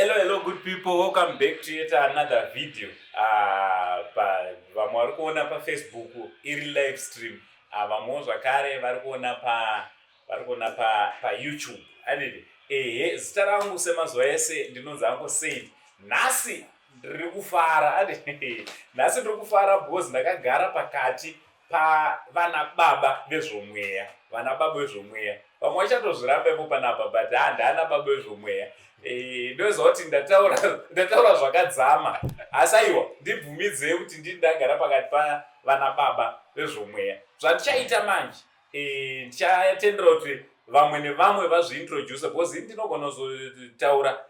Hello, good people. Welcome back to yet another video. Vamwe vari kuona pa Facebook iri live stream. Vamwe zvakare vari kuona pa YouTube. Adidi. Zita rangu semazuva ese ndinonzi Uncle Said. Nhasi ndiri kufara. Adidi. Nhasi ndiri kufara because ndakagara pakati pa vana baba vezvomweya. Vana baba vezvomweya. Vamwe vachatozviramba ipo panapa but handana baba vezvomweya. Ndozoti ndataura zvakadzama asi aiwa ndibvumidzei kuti ndagara pakati pa vana baba vezvomweya. Zvandichaita manje ndichatendera kuti vamwe nevamwe vazviintroduce because ndinogona kuzotaura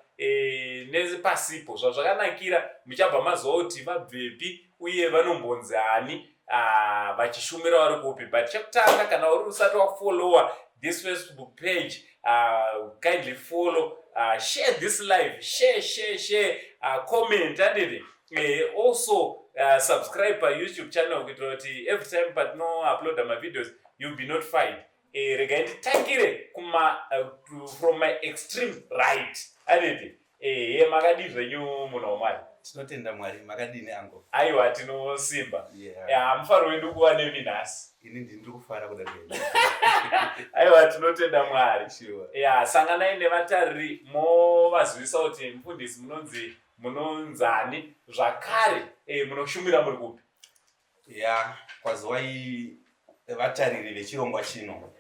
nepasipo zvazvakanakira muchabva maziva kuti vabvepi uye vanombonzi ani vachishumira vari kupi. But chekutanga kana uri usati wafollowa this Facebook page, kindly follow, share this live, share, comment, also subscribe our YouTube channel every time but no upload my videos you'll be notified. Tangire from my extreme right. Makadi zvenyu munhu wamwari. Tinotenda Mwari, makadini angu. Aiwa tinosimba. Mufaro wendu kuva nemi nhasi. Ini ndiri kufara kudai. Aiwa tinotenda Mwari. Sure. Sanganai nevatariri movazivisa kuti mufundisi munonzani zvakare munoshumira muri kupi. Kwazuva vatariri vechirongwa chino.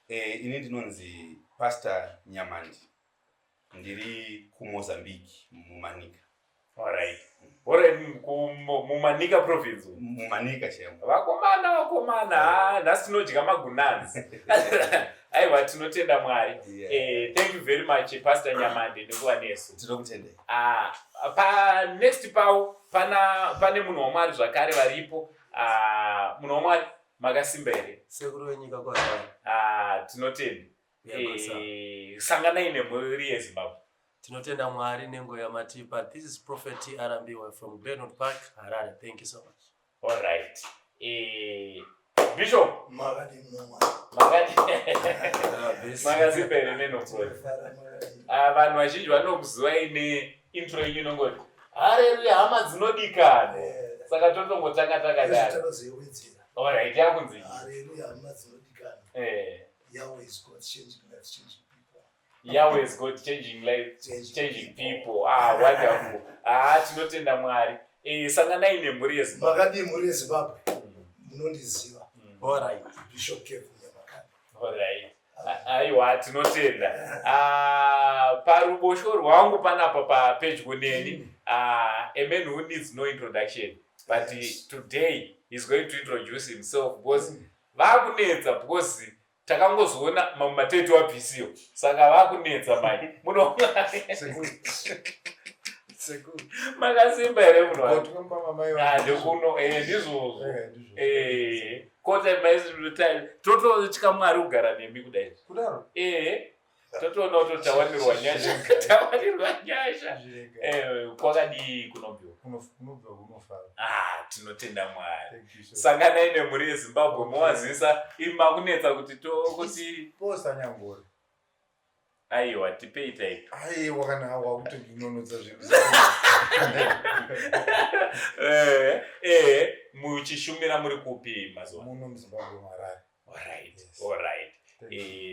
Ini ndinonzi Pastor Nyamandi. Ndiri kuMozambique muManika. Alright. Mumanika province. Mumanika chemba. Vakomana, nhasi tinodya magunanzi. Aiwa tinotenda Mwari. Thank you very much Pastor Nyamandi ndikuva nesu. Tinokutendai. Pa next pau pane munhu wamwari zvakare varipo. Munhu wamwari makasimba here. Sekuru wenyika kwazvo. Tinotenda. Sanganai nemhuri yeZimbabwe. Tinotenda Mwari nengo yamatipa. This is Prophet Arambiwa from Glenwood Park, Harare. Thank you so much. All right. Bishop. Makadi. Makasimba here nenokuri. Vanhu vazhinji vanokuziva ine intro yenyu inongoti haleluya hama dzinodikana. Saka totongotanga takadaro. All right, yakunzi. Haleluya hama dzinodikana. Yahweh is God changing lives, changing people. Yahweh is God changing lives, changing people. Wonderful. Tinotenda Mwari. Sanganai nemhuri yeZimbabwe. Makadi mhuri yeZimbabwe. Munondiziva. All right. Bishop Kevin Nyamakani. All right. Aiwa tinotenda. Paruboshwe rwangu panapa papedyo neni. A man who needs no introduction. But today he's going to introduce himself because vakunetsa because takangozoona mamatete wabvisiyo saka vakunetsa mai munoona makasimba here munhu ndikuno ndizvozvo kota maizvitime tototya Mwari kugara nemi kudai totoona kutotawanirwa nyasha kwakadii kunobviwa. Tinotenda Mwari. Sanganai nemhuri yeZimbabwe movazivisa makunetsa kuti posta nyambori. Aiwa tipei type. Aiwa kana hawa kutondinonodza zvinhu. Muchishumira muri kupi mazuva? Muno muZimbabwe Harare. All right.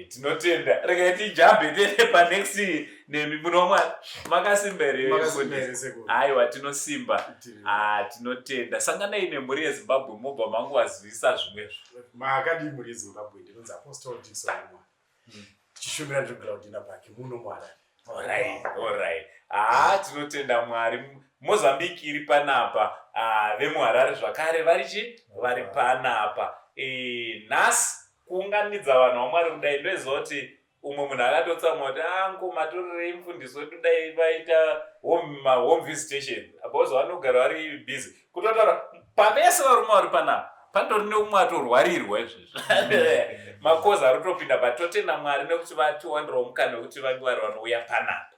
Tinotenda. Regai tijambe tete pa next nemi munhu wamwari. Makasimba here sekuru. Aiwa tinosimba. Tinotenda. Sanganai nemhuri yeZimbabwe mobva manguvazivisa zvimwezvo. Makadi mhuri yeZimbabwe ndinonzi Apostle Dixon Mwa. Tichishumira ndiri Groundina Park muno muHarare. All right. Tinotenda Mwari. Mozambique iri panapa. VemuHarare zvakare vari panapa. Nhasi kuunganidza vanhu vamwari kudai ndozoti umwe munhu akatotsamwa kuti matorerei mufundisi wedu dai vaita home visitation because vanogara vari busy kutotaura pavese varume vari panapa pandori neumwe atorwarirwa izvezvo makozi ari kutopinda but totenda Mwari nekuti vatiwandirwa mukana wekuti vange vari vanouya panapa.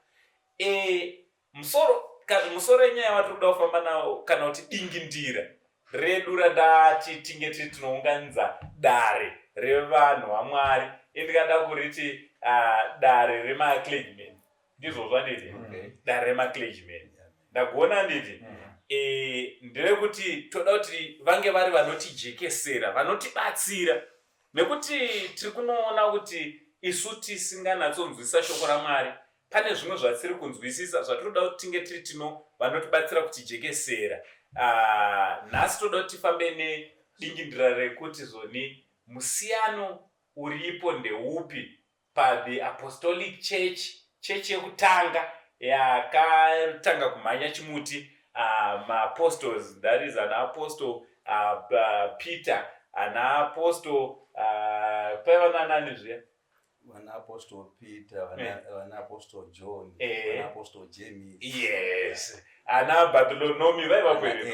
Musoro yenyaya yavatiri kuda kufamba nawo kana kuti dingindira redu radati tinge tinounganidza dare revanhu vaMwari. Indikada kuriti dare remaclergymen. ndizvozva nditi dare maclergymen ndagona nditi ndeyekuti toda kuti vange vari vanotijekesera vanotibatsira nekuti tiri kunoona kuti isu tisinganatsonzwisisa shoko raMwari pane zvimwe zvatiri kunzwisisa zvatinoda kuti tinge tiri tino vanotibatsira kutijekesera. Nhasi toda kuti tifambe nedingindira rekuti zoni musiyano uripo ndeupi paThe Apostolic Church, chechi yekutanga yakatanga kumhanya chimuti, maapostles, that is an apostle Peter, an apostle paiva nani zviya, vana apostle Peter, vana apostle John, vana apostle James, yes, ana Bartholomew vaiva kweli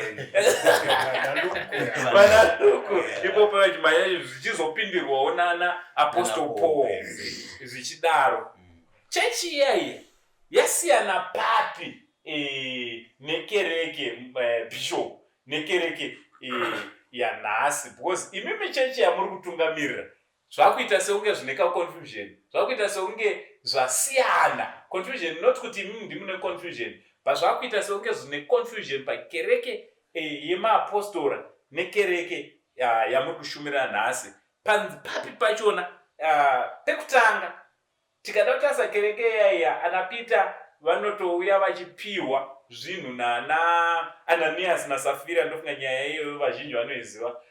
vana duku ipo pavachimhanya zvichizopindirwawo nana apostle Paul zvichidaro. Chechi iyayi yasiyana papi nekereke bishop nekereke yanhasi, because imimi chechi yamuri kutungamirira zvakuita seunge zvine confusion, zvakuita seunge zvasiyana. Confusion not kuti imimi ndimune confusion, but zvakuita seunge zvine confusion pakereke yemaapostora nekereke yamuri kushumira nhasi. Papi pachona pekutanga tikada kutasa kereke yaya ana Peter vanotouya vachipiwa zvinhu nana Ananias naSafira. Ndofunga nyaya iyoyo vazhinji vanoiziva,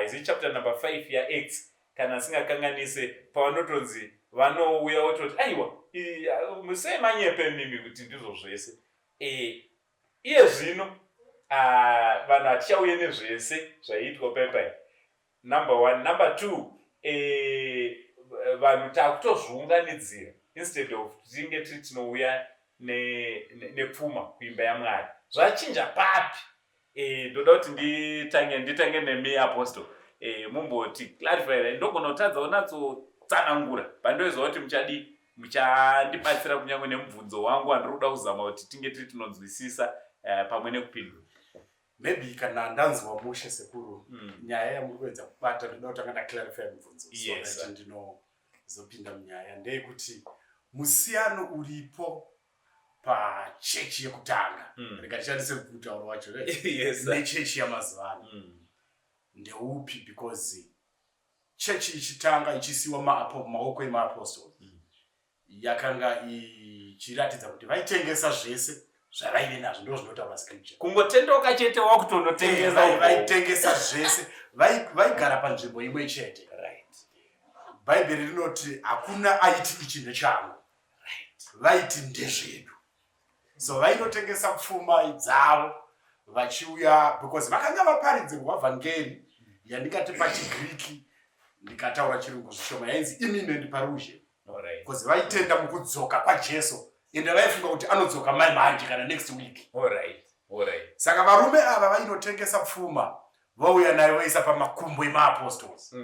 izi chapter number 5 yaActs kana singakanganise, pavanotonzi vanouya vototi aiwa musei manyepe mimi kuti ndizvo zvese. Iye zvino vanhu hatichauye nezvese zvaiitwa pepai, number 1. Number 2, vanhu takutozviunganidzira instead of tinge tiri tinouya nepfuma kuimba yaMwari. Zvachinja papi? Ndoda kuti nditange nemi apostle mumboti clarify, ndogona kutadza unatsotsanangura pandoizwa kuti muchandibatsira kunyange nemubvunzo wangu wandiri kuda kuzama kuti tinge tiri tinonzwisisa pamwe nekupindura. Maybe kana ndanzwa mushe sekuru nyaya yamuri kuedza kubata ndoda kutanga ndaclarify mubvunzo so that ndinozopinda munyaya ndeyekuti musiyano uripo pachechi yekutanga ndikashandise kutaura wacho nechechi yamazuva ano ndeupi, because chechi ichitanga ichisiwa maoko emaapostles yakanga ichiratidza kuti vaitengesa zvese zvavaive nazvo, ndo zvinotaura scripture. Kungotendoka chete wakutondotengesa, vaitengesa zvese, vaigara panzvimbo imwe chete. Bhaibheri rinoti hakuna aiti ichi ndechangu, vaiti ndezvedu. So vainotengesa pfuma dzavo vachiuya, because vakanga vaparidzirwa vhangeri yandikati pachiGiriki ndikataura chirungu zvishoma yainzi imminent parousia, because vaitenda mukudzoka kwaJesu ende vaifunga kuti anodzoka manje kana next week. Saka varume ava vainotengesa pfuma vauya nayo vaisa pamakumbo emaapostles.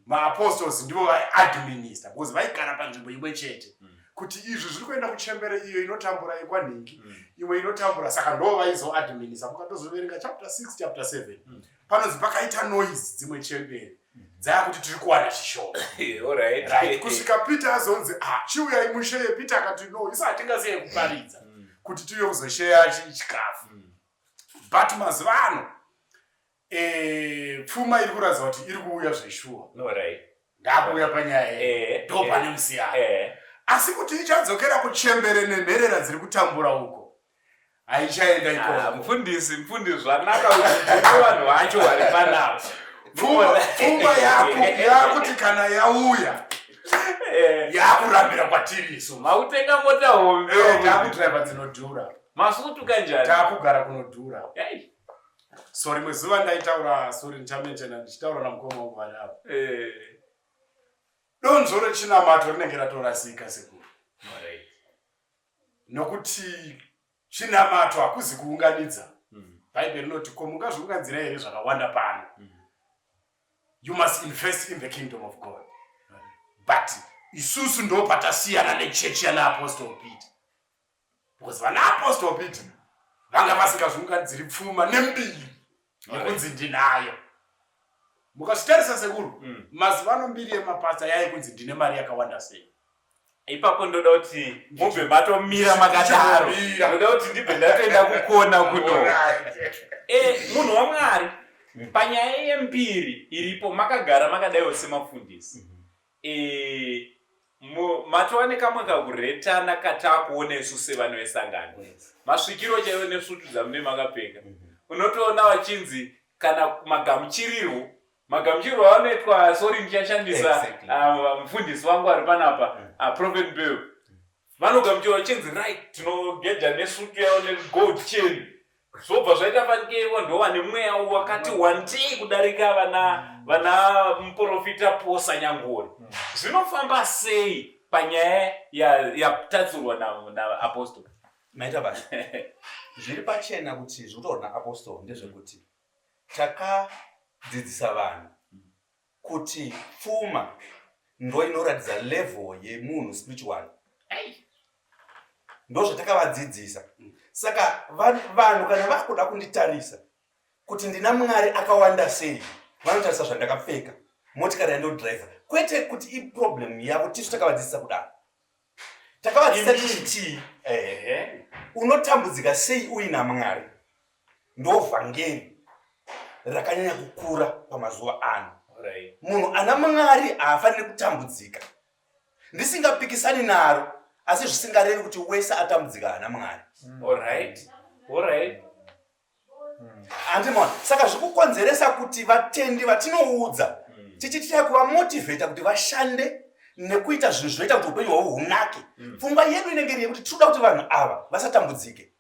Maapostles ndivo vaiadminister, because vaigara panzvimbo imwe chete kuti izvi zviri kuenda kuchembere iyo inotambura yekwanhingi, imwe inotambura, saka ndo vaizoadminister. Mukatozoverenga chapter 6 chapter 7 panonzi pakaita noise dzimwe chembere dzaya kuti tiri kuwana chishoma. Kusvika Peter azonzi chiuyai musheye. Peter akati no, isa hatingasei kuparidza kuti tiuye kuzosheya chikafu. But mazuva ano pfuma iri kuratidza kuti iri kuuya zveshuwa. Ndakuuya panyaya ndo pane musiyano. Asi kuti ichadzokera kuchembere nenherera dziri kutambura uko haichaenda ikoko. Mufundisi zvanaka kuti vanhu vacho vari panapo. Pfuma yakuti kana yauya yakurambira kwatiri isu. Mautenga mota hombe, takudriva dzinodhura, masutu kanjani, takugara kunodhura. So rimwe zuva ndaitaura suri ndichamechena ndichitaura namukoma wangu vanapo, donzvo rechinamato rinenge ratorasika sekuru, nokuti chinamato hakuzi kuunganidza. Bhaibheri rinoti ko mungazviunganidzira here zvakawanda pano? You must invest in the kingdom of God. But isusu ndo patasiyana nechechi yana Apostle Peter, because vana Apostle Peter vanga vasingazviunganidziri pfuma nembiri yekunzi ndinayo. Mukazvitarisa sekuru, mazuva ano mbiri yemapasta yaikunzi ndine mari yakawanda sei. ipapo ndoda kuti mubve matomira makadaro, ndoda kuti ndibve ndatoenda kukona kuno. Munhu waMwari, panyaya yembiri iripo makagara makadaiwo semafundisi. Matova kamwe kakuretana katakuona isu sevanhu vesangano. Masvikiro chaivo nesutu dzamune makapfeka. Unotoona vachinzi kana magamuchiriro vanoitwa, sorry ndichashandisa mufundisi wangu ari panapa, Prophet Bill. Vanogamuchirwa vachinzi right, tinogeja nesutu yavo negold chain. Zvobva zvaita fanikevo ndovane mweya wakati wandei kudarika vana muprofita Posa Nyangori. Zvinofamba sei panyaya yatadzurwa naapostoli? Maita basa. Zviri pachena kuti zvinotaurwa naapostoli ndezvekuti takadzidzisa vanhu kuti pfuma ndo inoratidza level yemunhu spiritual. Ndo zvatakavadzidzisa. Saka vanhu kana vakuda kunditarisa kuti ndina Mwari akawanda sei, vanotarisa zvandakapfeka, motikari yandodriver. Kwete kuti iproblem yavo tisu takavadzidzisa kudaro. Takavadzidzisa tichiti unotambudzika sei uina Mwari. Ndo vhangeri rakanyanya kukura pamazuva ano. Munhu ana Mwari haafaniri kutambudzika. Ndisingapikisani naro, asi zvisingarevi kuti wese atambudzika ana Mwari. Alright. Andimona, saka zvikukonzeresa kuti vatendi vatinoudza tichitira kuvamotivheta kuti vashande nekuita zvinhu zvinoita kuti upenyu hwavo hunake. Pfungwa yedu inenge iri yekuti tinoda kuti vanhu ava vasatambudzike.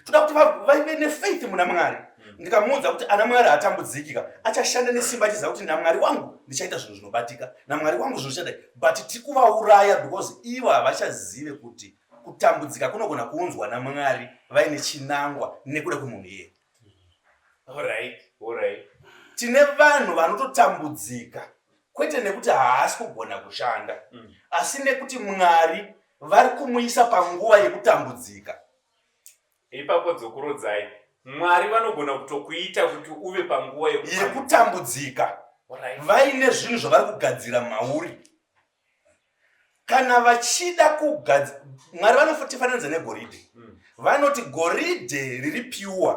Toda kuti vaive nefaith muna Mwari. Ndikamuudza kuti ana Mwari hatambudzikika, achashanda nesimba achiziva kuti naMwari wangu ndichaita zvinhu zvinobatika, naMwari wangu zvinhu zvichadai. But tikuvauraya because ivo havachazive kuti kutambudzika kunogona kuunzwa naMwari vaine chinangwa nekuda kwemunhu iye. Alright. Tine vanhu vanototambudzika kwete nekuti haasi kugona kushanda, asi nekuti Mwari vari kumuisa panguva yekutambudzika. Ipapo dzokurodzai, Mwari vanogona kutokuita kuti uve panguva yekutambudzika. Vaine zvinhu zvavari kugadzira mauri. Kana vachida kugadzira, Mwari vanotifananidza negoridhe. Vanoti goridhe riri pure,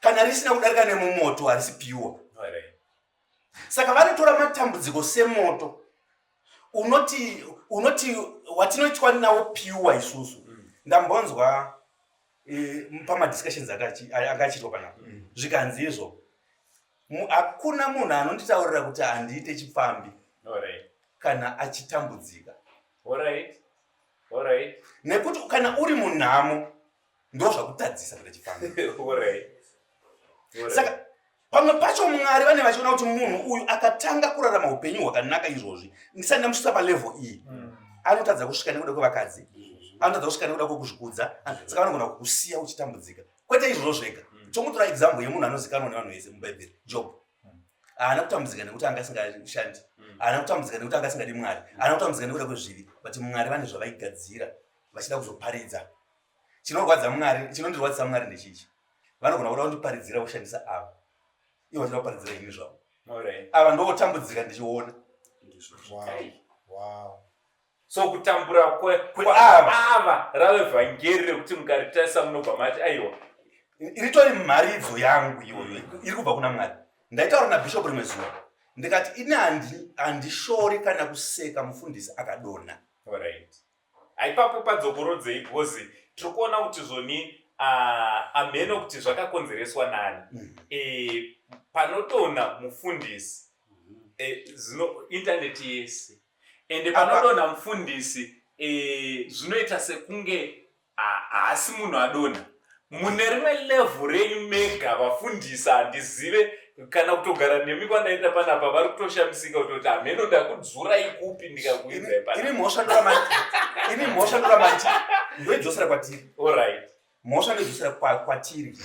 kana risina kudarika nemumoto harisi pure. Saka vanotora matambudziko semoto unoti watinoitwa nawo pure isusu. Ndambonzwa pamadiscussions akachiitwa panapa zvikanzi izvo, hakuna munhu anonditaurira kuti handiite chipfambi kana achitambudzika. Nekuti kana uri munhamo ndo zvakutadzisa kuita chipfambi. Saka pamwe pacho Mwari vane vachiona kuti munhu uyu akatanga kurarama upenyu hwakanaka izvozvi, ndisati ndamusvisa palevel iyi, anotadza kusvika nekuda kwevakadzi, anotadza kusvika nekuda kwekuzvikudza, saka vanogona kukusiya uchitambudzika. Kwete izvozvo zvega. Tomutora example yemunhu anozikanwa nevanhu vese mubhaibheri, Job. Haana kutambudzika nekuti anga asingashandi, haana kutambudzika nekuti anga asingadi Mwari, haana kutambudzika nekuda kwezvivi, but Mwari vane zvavaigadzira vachida kuzoparidza. Chinondirwadzisa Mwari ndechichi, vanogona kuda kundiparidzira kushandisa ava, ivo vachida kuparidzira ini zvavo. Ava ndovotambudzika ndichiona. So kutambura kweava rave vhangeri rekuti mukaritarisa munobva mati aiwa, iritori mharidzo yangu iyoyo iri kubva kuna Mwari. Ndaitaura naBishop rimwe zuva ndikati ini handishori kana kuseka mufundisi akadonha. Ipapo padzokorodzei because tiri kuona kuti zvoni ameno kuti zvakakonzereswa nani. Panodonha mufundisi intaneti yese, ende panodonha mufundisi zvinoita sekunge haasi munhu adonha. Mune rimwe level renyu mega vafundisi handizive kana kutogara nemi kwandaita panapa vari kutoshamisika kutoti ameno ndakudzurai kupi ndikakuidzai panapa. Ini mhosva ndoramati ndoidzosera kwatiri. Alright. Mhosva ndoidzosera kwatiri.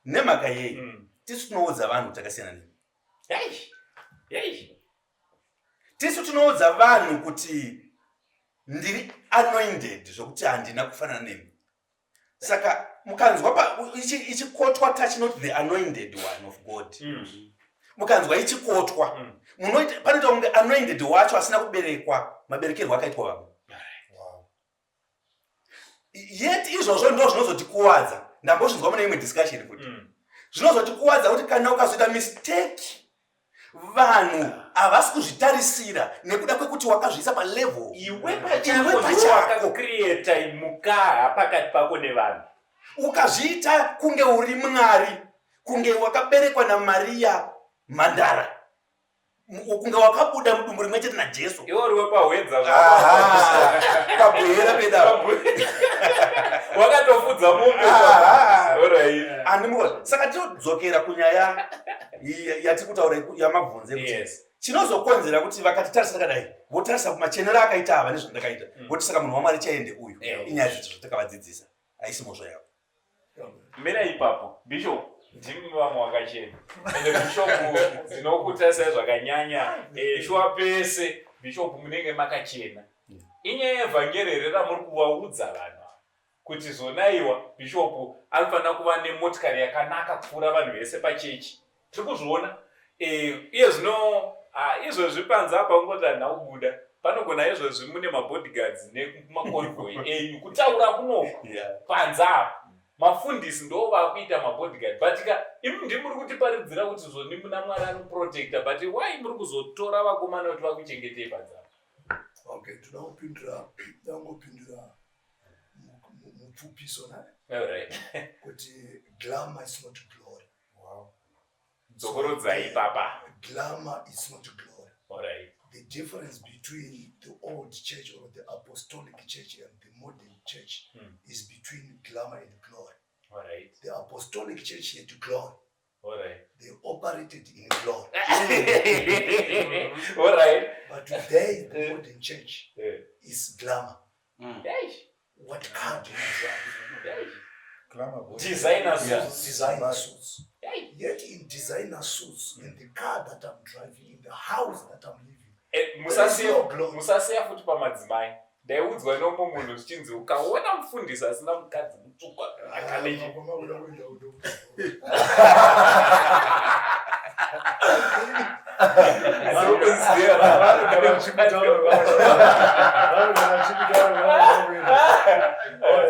Nemhaka yei tisu tinoudza vanhu takasiyana nemi. Tisu tinoudza vanhu kuti ndiri anointed zvokuti handina kufanana nemi. Saka mukanzwa ichikotwa touch not the anointed one of God. Mukanzwa ichikotwa munoita panoita kunge anointed wacho asina kuberekwa maberekerwo akaitwa vamwe. yet izvozvo ndo zvinozotikuwadza. Ndambozvinzwa mune imwe discussion kuti zvinozotikuwadza kuti kana ukazoita mistake vanhu havasi kuzvitarisira nekuda kwekuti wakazviisa palevel iwe pachako wakacreata mukaha pakati pako nevanhu, ukazviita kunge uri Mwari, kunge wakaberekwa naMaria Mhandara, kunge wakabuda mudumbu rimwe chete naJesu. iwe uriwe pahwedza Pabwera peda wakatofudza mombe. Saka tinodzokera kunyaya yatiri kutaura yamabvunze kuti chinozokonzera kuti vakatitarisa takadai votarisa kumachenero akaita ava nezvandakaita voti saka munhu waMwari chaende uyu inyaya zvatakavadzidzisa aisimozvo yavo. Mira ipapo bishop ndimi vamwe wakachena ende bishopu dzinokutarisai zvakanyanya shuwa pese bishopu munenge makachena. Inyaya yevhangeri ramuri kuvaudza vanhu kuti zonaiwa bishopu anofanira kuva nemotikari yakanaka kupfuura vanhu vese pachechi. Tiri kuzviona iye zvino izvozvi panze apa ungoti hanhaubuda panogona izvozvi mune mabodyguards nemaconvoy enyu kutaura kuno panze apa mafundisi ndo vakuita mabodyguard but imi ndimuri kutiparidzira kuti zvoni muna Mwari anoprotecta but why muri kuzotora vakomana kuti vakuchengetei panze apa? Okay, tunangopindura mupfupiso naye. Alright. Kuti glamour is not glory. Wow. Dzokorodzai papa. Glamour is not glory. Alright. The difference between the old church or the apostolic church and the modern church is between glamour and glory. Alright. The apostolic church had glory. Alright. They operated in glory. Alright. But today, the modern church is glamour. What car do you drive? Designer suits. Designer suits. Yet in designer suits, in the car that I'm driving, in the house that I'm living, musasiya futi pamadzimai. Ndaiudzwa nomumwe munhu zvichinzi ukaona mufundisi asina mukadzi mutsvuku akanechi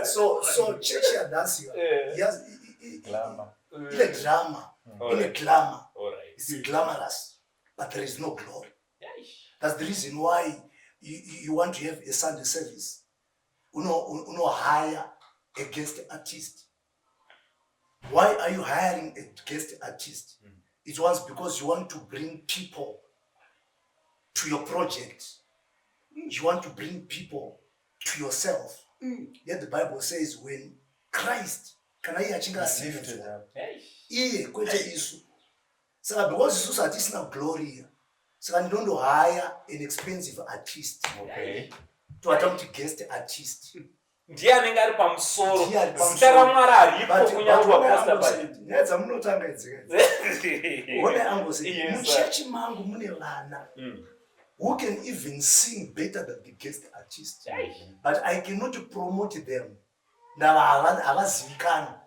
so church yadasiwa yes glamour in a glamour it's glamorous but there is no glory. That's the reason why you want to have a Sunday service. Hire a guest artist. Why are you hiring a guest artist? It was because you want to bring people to your project. You want to bring people to yourself. Yet the Bible says when Christ can I lifted up. So because Jesus artist now glory. So I don't hire an expensive artist. Okay. To attempt to guest artist. Ndiye anenge ari pamusoro zita raMwari aripo kunyange waposta pale. Nedza munotanga idzikadzi. One angle say muchechi mangu mune vana who can even sing better than the guest artist. But I cannot promote them. Ndava havazivikana.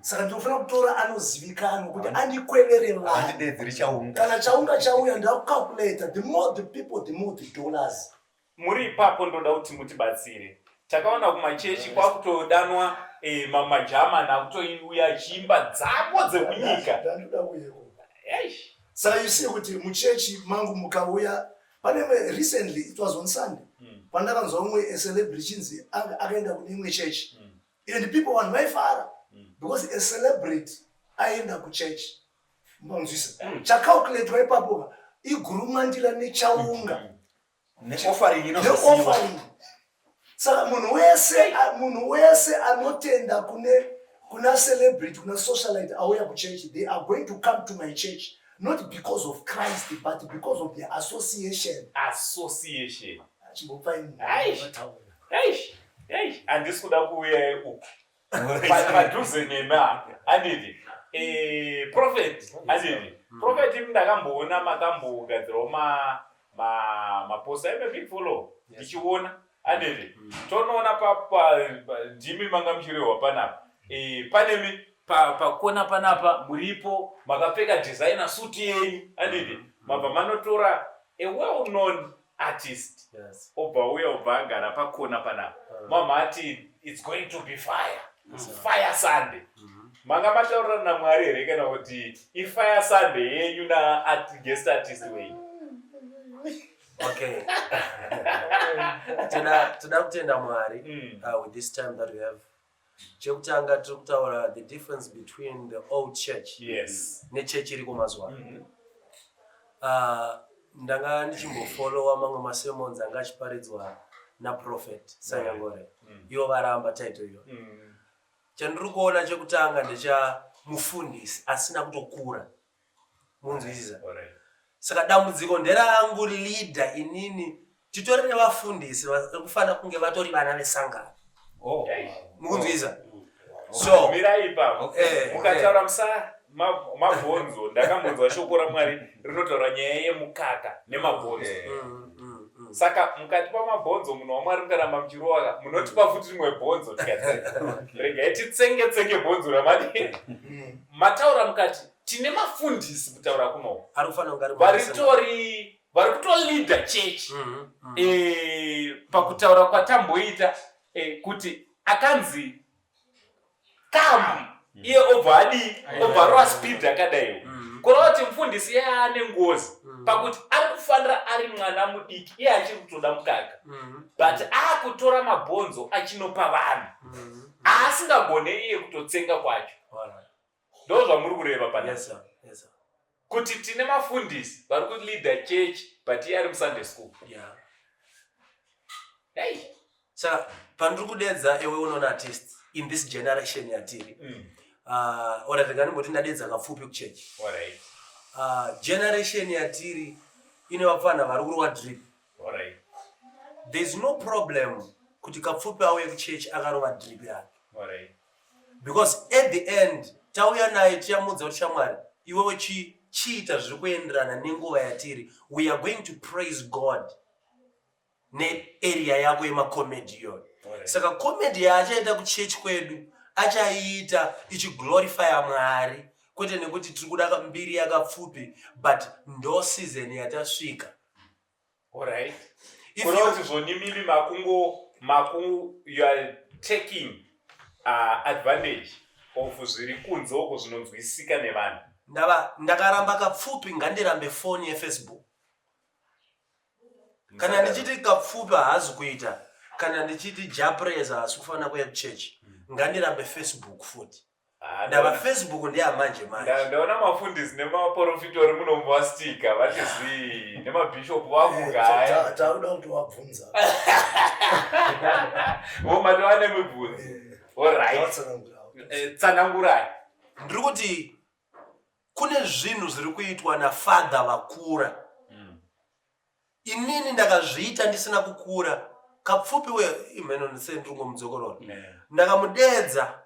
Saka ndinofanira kutora anozivikanwa kuti andikweverere vanhu. Kana chaunga chauya ndakucalculate, the more the people, the more the dollars. Muri ipapo ndoda kuti mutibatsire. Takaona kumachechi kwakutodanwa mamajama nakutoiuya achimba dzako dzekunyika. Ndandoda kuyeko. Saka you see kuti muchechi mangu mukauya pane recently it was on Sunday. Pandakanzwa umwe a celebrity chinzi akaenda kune imwe church. And the people want my father. Because a celebrity aenda kuchurch. Mbonzisa. Chacalculate ipapo igurumandira nechaunga. Offering inozosiwa. Saka munhu wese anotenda kuna celebrity, kuna socialite auya kuchurch, they are going to come to my church not because of Christ but because of their association. Andisi kuda kuuya uku. Padhuze nema anditi prophet anditi prophet ndakamboona makambogadzirawo maposta ime big follow ndichiona anditi tonoona ndimi manga muchirehwa panapa panemi pakona panapa muripo makapfeka designer suit yenyu anditi mabva manotora a well known artist obva uya obva agara pakona panapa mamati it's going to be fire. Fire Sunday. Manga mataura na Mwari here kana kuti ifire Sunday yenyu na guest artist wenyu. Okay. Toda kutenda Mwari with this time that we have. Chekutanga tukutaura the difference between the old church. Yes. Ne church iri kumazuva. Ndanga ndichimbofollowa mamwe masermons anga achiparidzwa na prophet Sanyangore. Ivo varamba title iyo. Chandiri kuona chekutanga ndecha mufundisi asina kutokura. Munzwisisa. Saka dambudziko nderangu leader inini titori nevafundisi vakufana kunge vatori vana vesangano. Munzwisisa. So mirai ipapo mukataura musa mabhonzo ndakambonzwa shoko raMwari rinotaura nyaya yemukaka nemabhonzo. Saka mukati pamabhonzo munhu waMwari mukaramba muchirowa munotipa futi rimwe bhonzo tikatsenga. Regai titsenge bhonzo ramadini. Mataura mukati tine mafundisi kutaura kuno arufana ngari vari kutolida church pakutaura kwatamboita kuti akanzi come iye obva speed akadaiwo kurova kuti mufundisi iye ane ngozi pakuti ari kufanira ari mwana mudiki iye achiri kutoda mukaka but akutora mabhonzo achinopa vanhu aasingagone iye kutotsenga kwacho. Ndo zvamuri kureva pana. Yes sir. Kuti tine mafundisi vari kuleader church but iye ari musunday school. Hey. Saka pandiri kudedza ewe unoona artist in this generation yatiri. Ora ndingamboti ndadedza kapfupi kuchurch. Alright. Generation yatiri ine vafana vari kurwa drip. Alright. There's no problem kuti kapfupi auye kuchurch akarova drip yake. Alright. Because at the end tauya naye tiamudza kuti shamwari iwewe chiita zviri kuenderana nenguva yatiri. We are going to praise God nearea yako yemakomedi iyoyo. Saka komedi yaachaita kuchechi kwedu achaita ichiglorifya Mwari kwete nekuti tiri kuda mbiri yakapfupi but ndo season yatasvika. Alright. Kuti zvonimimi makungu you are taking advantage of zviri kunze uko zvinonzwisika nevanhu. Ndakaramba kapfupi ngandirambe phone yeFacebook. Kana ndichiti kapfupi haazi kuita kana ndichiti japreza haasi kufanira kuya kuchurch ngandirambe Facebook futi. Ndava Facebook ndeyamanje manje. Ndaona mafundisi nemaprofiti vari munomboastika vachizii nemabhishop vakugaya. Tauda kuti wabvunza. Matova nemibvunzo. Alright. Tsanangurai. Ndiri kuti kune zvinhu zviri kuitwa nafather vakura. Inini ndakazviita ndisina kukura. Kapfupi we imeno ndisendrungo mudzokororo. Ndakamudedza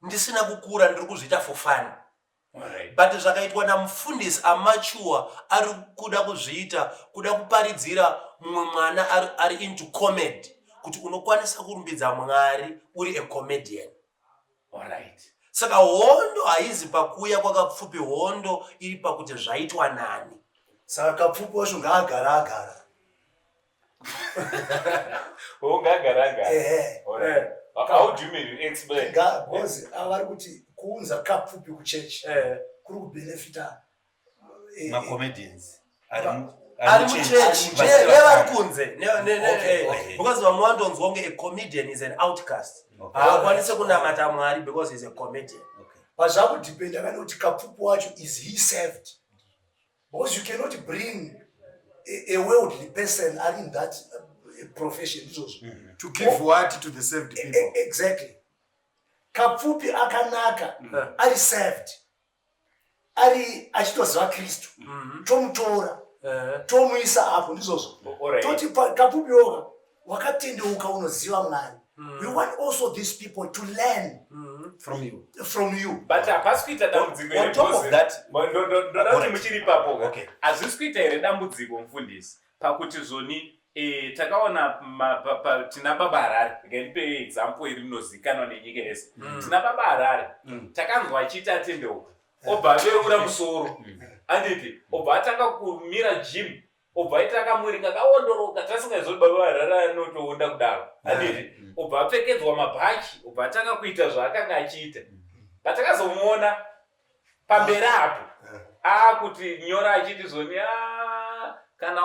ndisina kukura ndiri kuzviita for fun. But zvakaitwa namufundisi amature ari kuda kuzviita kuda kuparidzira mumwe mwana ari into comedy kuti unokwanisa kurumbidza Mwari uri a comedian. Alright. Saka hondo haizi pakuya kwakapfupi, hondo iri pakuti zvaitwa nani. Saka kapfupi wacho ngaagara. Ungagara. Alright. How do you mean? Explain. Because avari kuti kuunza kapfupi kuchechi kuri kubenefita comedians ari muchechi nevari kunze because vamwe vandonzwa kunge a comedian is an outcast. Haakwanise kunamata Mwari because he's a comedian. Pazvakudependa kana kuti kapfupi wacho is he saved, because you cannot bring a worldly person are in that profession to give what to the saved people. Exactly. Kapfupi akanaka ari saved, ari achitoziva Kristu, tomutora tomuisa apo ndizvozvo toti kapfupi yoga wakatendeuka unoziva Mwari. We want also these people to learn from you. But hapasi kuita dambudziko on top of that, ndoda kuti muchiri ipapo hazvisi kuita here dambudziko mufundisi pakuti zvoni takaona tina baba Harare, ngenipe example iri inozikanwa nenyika yese. Tina baba Harare takanzwa achiita atendeuka obva aveura musoro anditi obva atanga kumira gym obva aita kamuri kakaondoroka tasingazodi baba Harare anotoonda kudaro handiti obva apfekedzwa mabhachi obva atanga kuita zvaakanga achiita patakazomuona pamberi apo akuti nyora achiti zvoni kana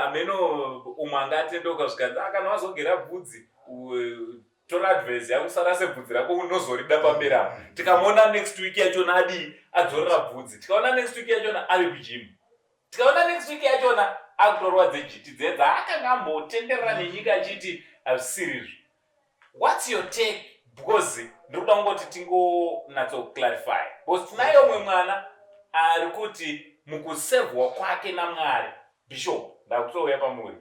ameno umwe angatendoka zvikanzi kana wazogera bvudzi tora advise yako sara sebvudzi rako unozorida pamberi apo tikamuona next week yachona adii adzorera bvudzi tikaona next week yachona ari kujimu tikaona next week yachona akutorwa dzejiti dzedza akanga ambotenderera nenyika achiti hazvisiri. What's your take? Because ndikuda kungoti tingonatso clarify because tinayo mwe mwana ari kuti mukusevhwa kwake naMwari bishop ndakutouya pamuri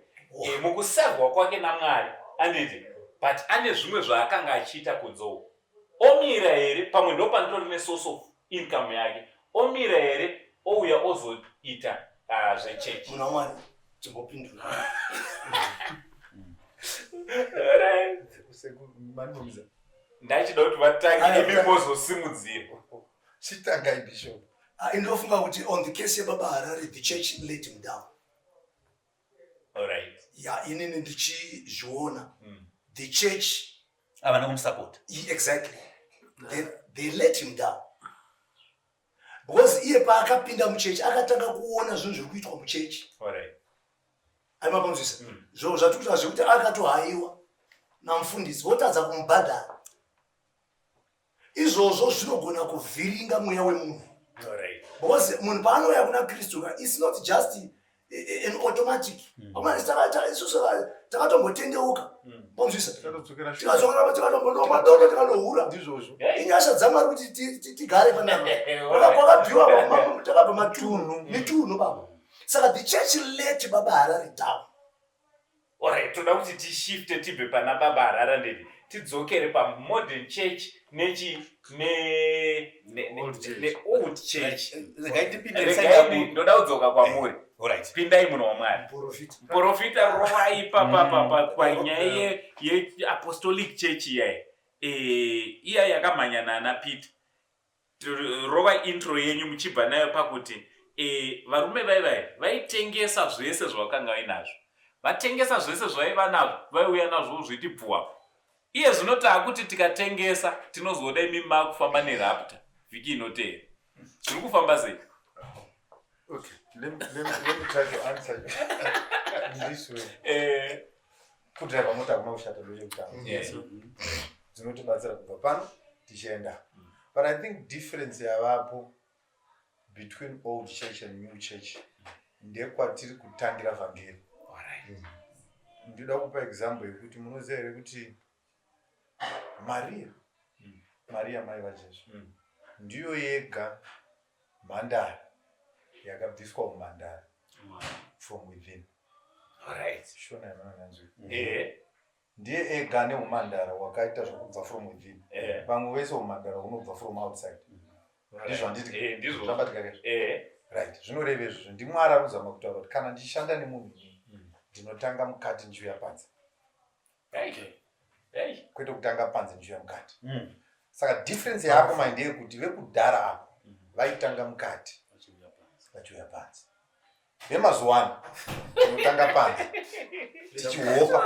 mukusevhwa kwake naMwari anditi but ane zvimwe zvaakanga achiita kunzou omira here pamwe ndo panditori nesource of income yake omira here ouya ozoita zvechechi muna Mwari timbopindura ndachida kuti vatange mimozosimudzira chitangai bishop. Ndofunga kuti on the case yababa Harare the church let him down. Alright. Inini ndichizviona the church avana kumsupport. Exactly. They let him down. Because iye paakapinda muchechi akatanga kuona zvinhu zviri kuitwa muchechi. Alright. Aimapanzvisa. Zvo zvatuta zvekuti akatohaiwa namufundisi votadza kumubhadhara. Izvozvo zvinogona kuvhiringa mweya wemunhu. Alright. Because munhu paanouya kuna Kristu it's not just an automatic. Amani takatombotendeuka. Panzvisa. Tikatombondomadoro tikanohura. Ndizvozvo. Inyasha dzaMwari kuti tigare panapa. Kwakabviwa takabva mitunhu baba. Saka the church let baba Harare down. Alright, toda kuti tishifte tibve pana baba Harare ndeti tidzokere pamodern church old church. Ndoda kudzoka kwamuri. Alright. Pindai munhu waMwari. Profita rovai panyaya yeapostolic church iyayi iya yakamhanyana naPeter. Rova intro yenyu muchibva nayo pakuti varume vaitengesa zvese zvavakanga vainazvo. Vatengesa zvese zvaiva nazvo vaiuya nazvo zviti bvuwa. Iye zvino taakuti tikatengesa tinozoda imi makufamba nerapta vhiki inoteera. Zviri kufamba sei? Okay, let me try to answer you this way. Kudriva mota hakuna kushata nezveutano. Dzinotibatsira kubva pano tichienda. But I think difference yavapo between old church and new church ndekwatiri kutangira vhangeri. Ndinoda kupa example yekuti munoziva here kuti Maria mai vaJesu ndiyo yega mhandara yakabviswa mumhandara from within. Alright. Shona yananzwi. Ndiye ega neumhandara wakaita zvokubva from within. Vamwe vese umhandara unobva from outside. Ndizvo handiti. Ndizvo. Zvabatika. Right. Zvinoreva izvozvo. ndiMwari arikuzama kutaura kuti kana ndichishanda nemunhu ndinotanga mukati ndichiuya panze. Kwete kutanga panze ndichiuya mukati. Saka difference yapo ndeye kuti vekudhara apo vaitanga mukati vachiuya panze. Vemazuva ano tinotanga panze tichihopa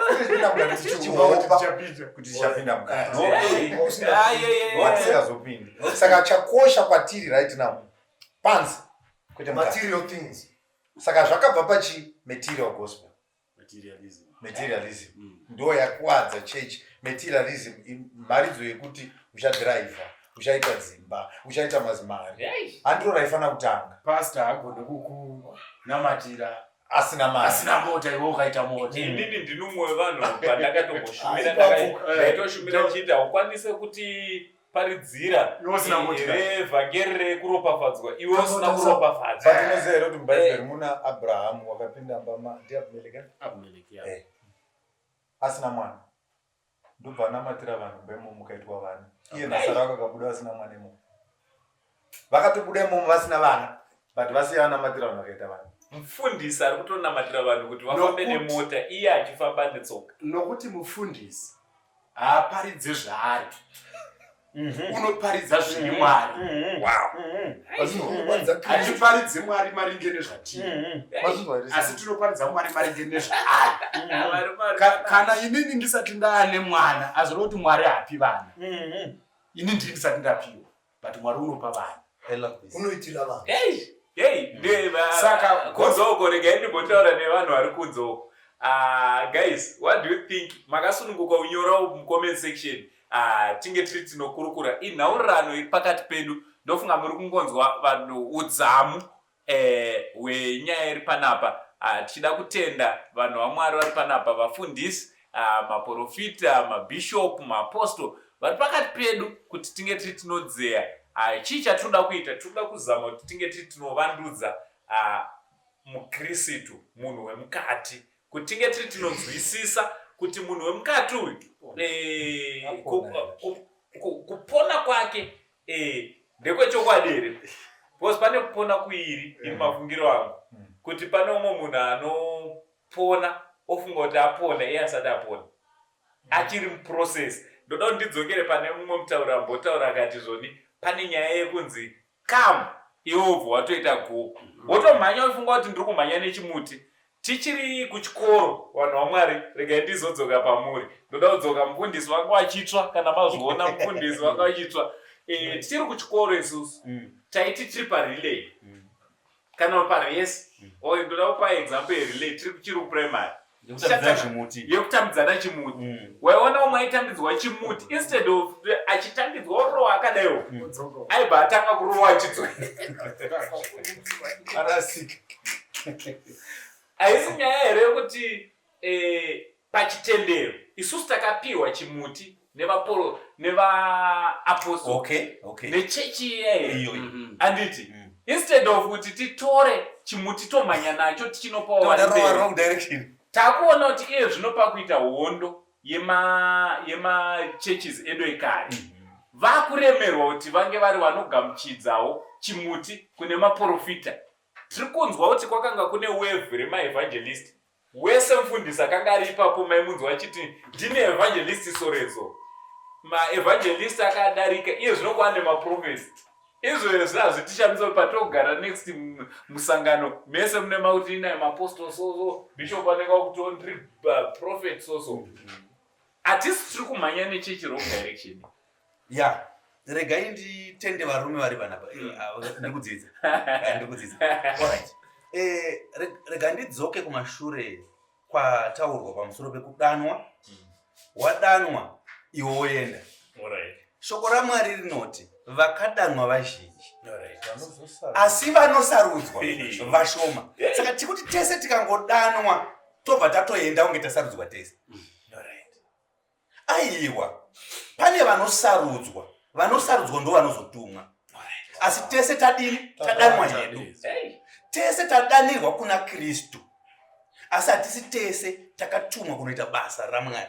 kuti tichapinda mukati. Watisingazopindi. Saka chakosha kwatiri right now panze kwete material things. Saka zvakabva pachi material gospel. Materialism. Ndo yakuwadza church. Materialism mharidzo yekuti uchadhiraivha, uchaita dzimba, uchaita mazimari. Handiro raifana kutanga. Pastor agone kukunamatira asina mari. asina mota iwe ukaita mota. Inini ndinomwe wevanhu pandakatomboshumbira ndaitoshumira chiti haukwanise kuti paridzira vhangeri rekuropafadzwa iwe usina kuropafadzwa. Patinoziva here kuti mubhaibheri muna Abrahamu wakapinda mbama Abimeleki. Asina mwana. Ndobva anamatira vanhu mbemo mukaitwa vana. Iye nasara vakabuda vasina mwana imomo. Vakatobuda imomo vasina vana. But vasiya anamatira vanhu vakaita vana. Mufundisi ari kutonamatira vanhu kuti vafambe nemota iye achifamba netsoka. Nokuti mufundisi haaparidze zvaari. unoparidza zvine Mwari. Hatiparidzi Mwari maringe nezvatiri, asi tinoparidza Mwari maringe nezvaari. Kana inini ndisati ndaane mwana azoreva kuti Mwari hapi vana, ini ndiri ndisati ndapiwa, but Mwari unopa vana. Unoitira vanhu. Saka kunzoko regai ndimbotaura nevanhu vari kunzoko. Guys, what do you think? Makasununguka unyora mucomment section. Tinge tiri tinokurukura inhaurirano iri pakati pedu. Ndofunga muri kungonzwa vanhu udzamu hwenyaya iri panapa. Tichida kutenda vanhu vaMwari vari panapa, vafundisi, maprofita, mabishop, maapostol vari pakati pedu kuti tinge tiri tinodzeya. Chii chatinoda kuita? Tinoda kuzama kuti tinge tiri tinovandudza mukristu, munhu wemukati, kuti tinge tiri tinonzwisisa kuti munhu wemukati uyu kupona kwake ndekwechokwadi here. Because pane kupona kuiri iri mafungiro angu, kuti pane umwe munhu anopona ofunga kuti apona iye asati apona, achiri muprocess. Ndoda kuti ndidzokere pane mumwe mutaura ambotaura akati zvoni pane nyaya yekunzi come iwobva watoita go, wotomhanya ufunga kuti ndiri kumhanya nechimuti. Tichiri kuchikoro vanhu vaMwari, regai ndizodzoka pamuri. Ndoda kudzoka mufundisi wanga wachitsva, kana mazviona mufundisi wanga wachitsva. Tichiri kuchikoro isusu taiti tiri parelay kana parace. Ndoda kupa example yerelay, tiri kuchiri kuprimary yekutambidzana chimuti. Waiona umwe aitambidzwa chimuti, instead of achitambidzwa orowa akadaiwo aibva atanga kurowa achidzoka. Haisi nyaya here yekuti pachitendero isusu takapiwa chimuti nevaapostol nechechi iyeyo, anditi instead of kuti titore chimuti tomhanya nacho tichinopawo vanhu, takuona kuti iye zvinopa kuita hondo yemachurches edu ekare. Vakuremerwa kuti vange vari vanogamuchidzawo chimuti kune maprofita. Tiri kunzwa kuti kwakanga kune wave remaevangelist. Wese mufundisi akanga ari ipapo maimunzwa achiti ndine evangelist Sorezo. Maevangelist akadarika, iye zvinokwana nemaprofesi. Izvo hazvitishamisa patogara next musangano mese mune mauti ina maapostol soso, bishop anenge akuti prophet soso. Hatisi tiri kumhanya nechechi wrong direction. Regai nditende varume vari panapa. Ndikudzidza. Alright. Regai ndidzoke kumashure kwataurwa pamusoro pekudanwa. Wadanwa iwe woenda. Shoko raMwari rinoti vakadanwa vazhinji, asi vanosarudzwa vashoma. Saka tikuti tese tikangodanwa tobva tatoenda kunge tasarudzwa tese. Aiwa, pane vanosarudzwa ndo vanozotumwa. Asi tese tadini? Tadanwa hedu. Tese tadanirwa kuna Kristu. Asi hatisi tese takatumwa kunoita basa raMwari.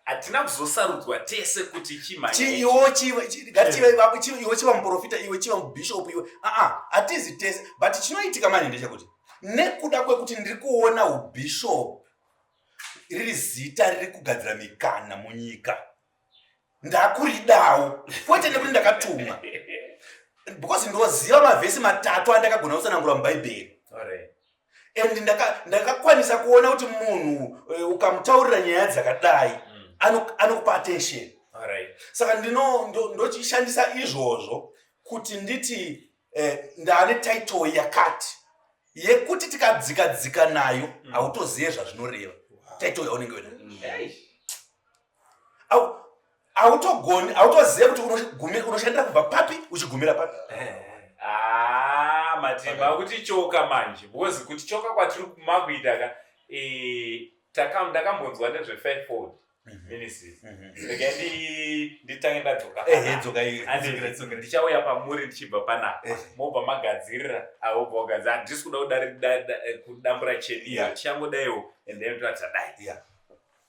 Hatina kuzosarudzwa tese kuti iwe chiva muprofita, iwe chiva mubishop, iwe hatizi tese. But chinoitika mani ndechekuti nekuda kwekuti ndiri kuona ubishop riri zita riri kugadzira mikana munyika, ndakuridawo kwete nekuti ndakatumwa. Because ndoziva mavhesi 3 andakagona kusanangura mubhaibheri. And ndakakwanisa kuona kuti munhu ukamutaurira nyaya dzakadai anokupa attention. Saka ndochishandisa izvozvo kuti nditi ndane title yakati yekuti tikadzika nayo autoziye zvazvinoreva. Title yaunenge unayo autoziye kuti unoshandira kubva papi uchigumira papi. Matemba akuti choka manje, because kuti choka kwatiri kumakuita ndakambonzwa nezve5fold ministries. Nditange ndadzoka ndichauya pamuri ndichibva panapa mobva magadzirira aobva ogadzira. Handisi kuda kudambura cheniyo, tichangodaiwo and then totadai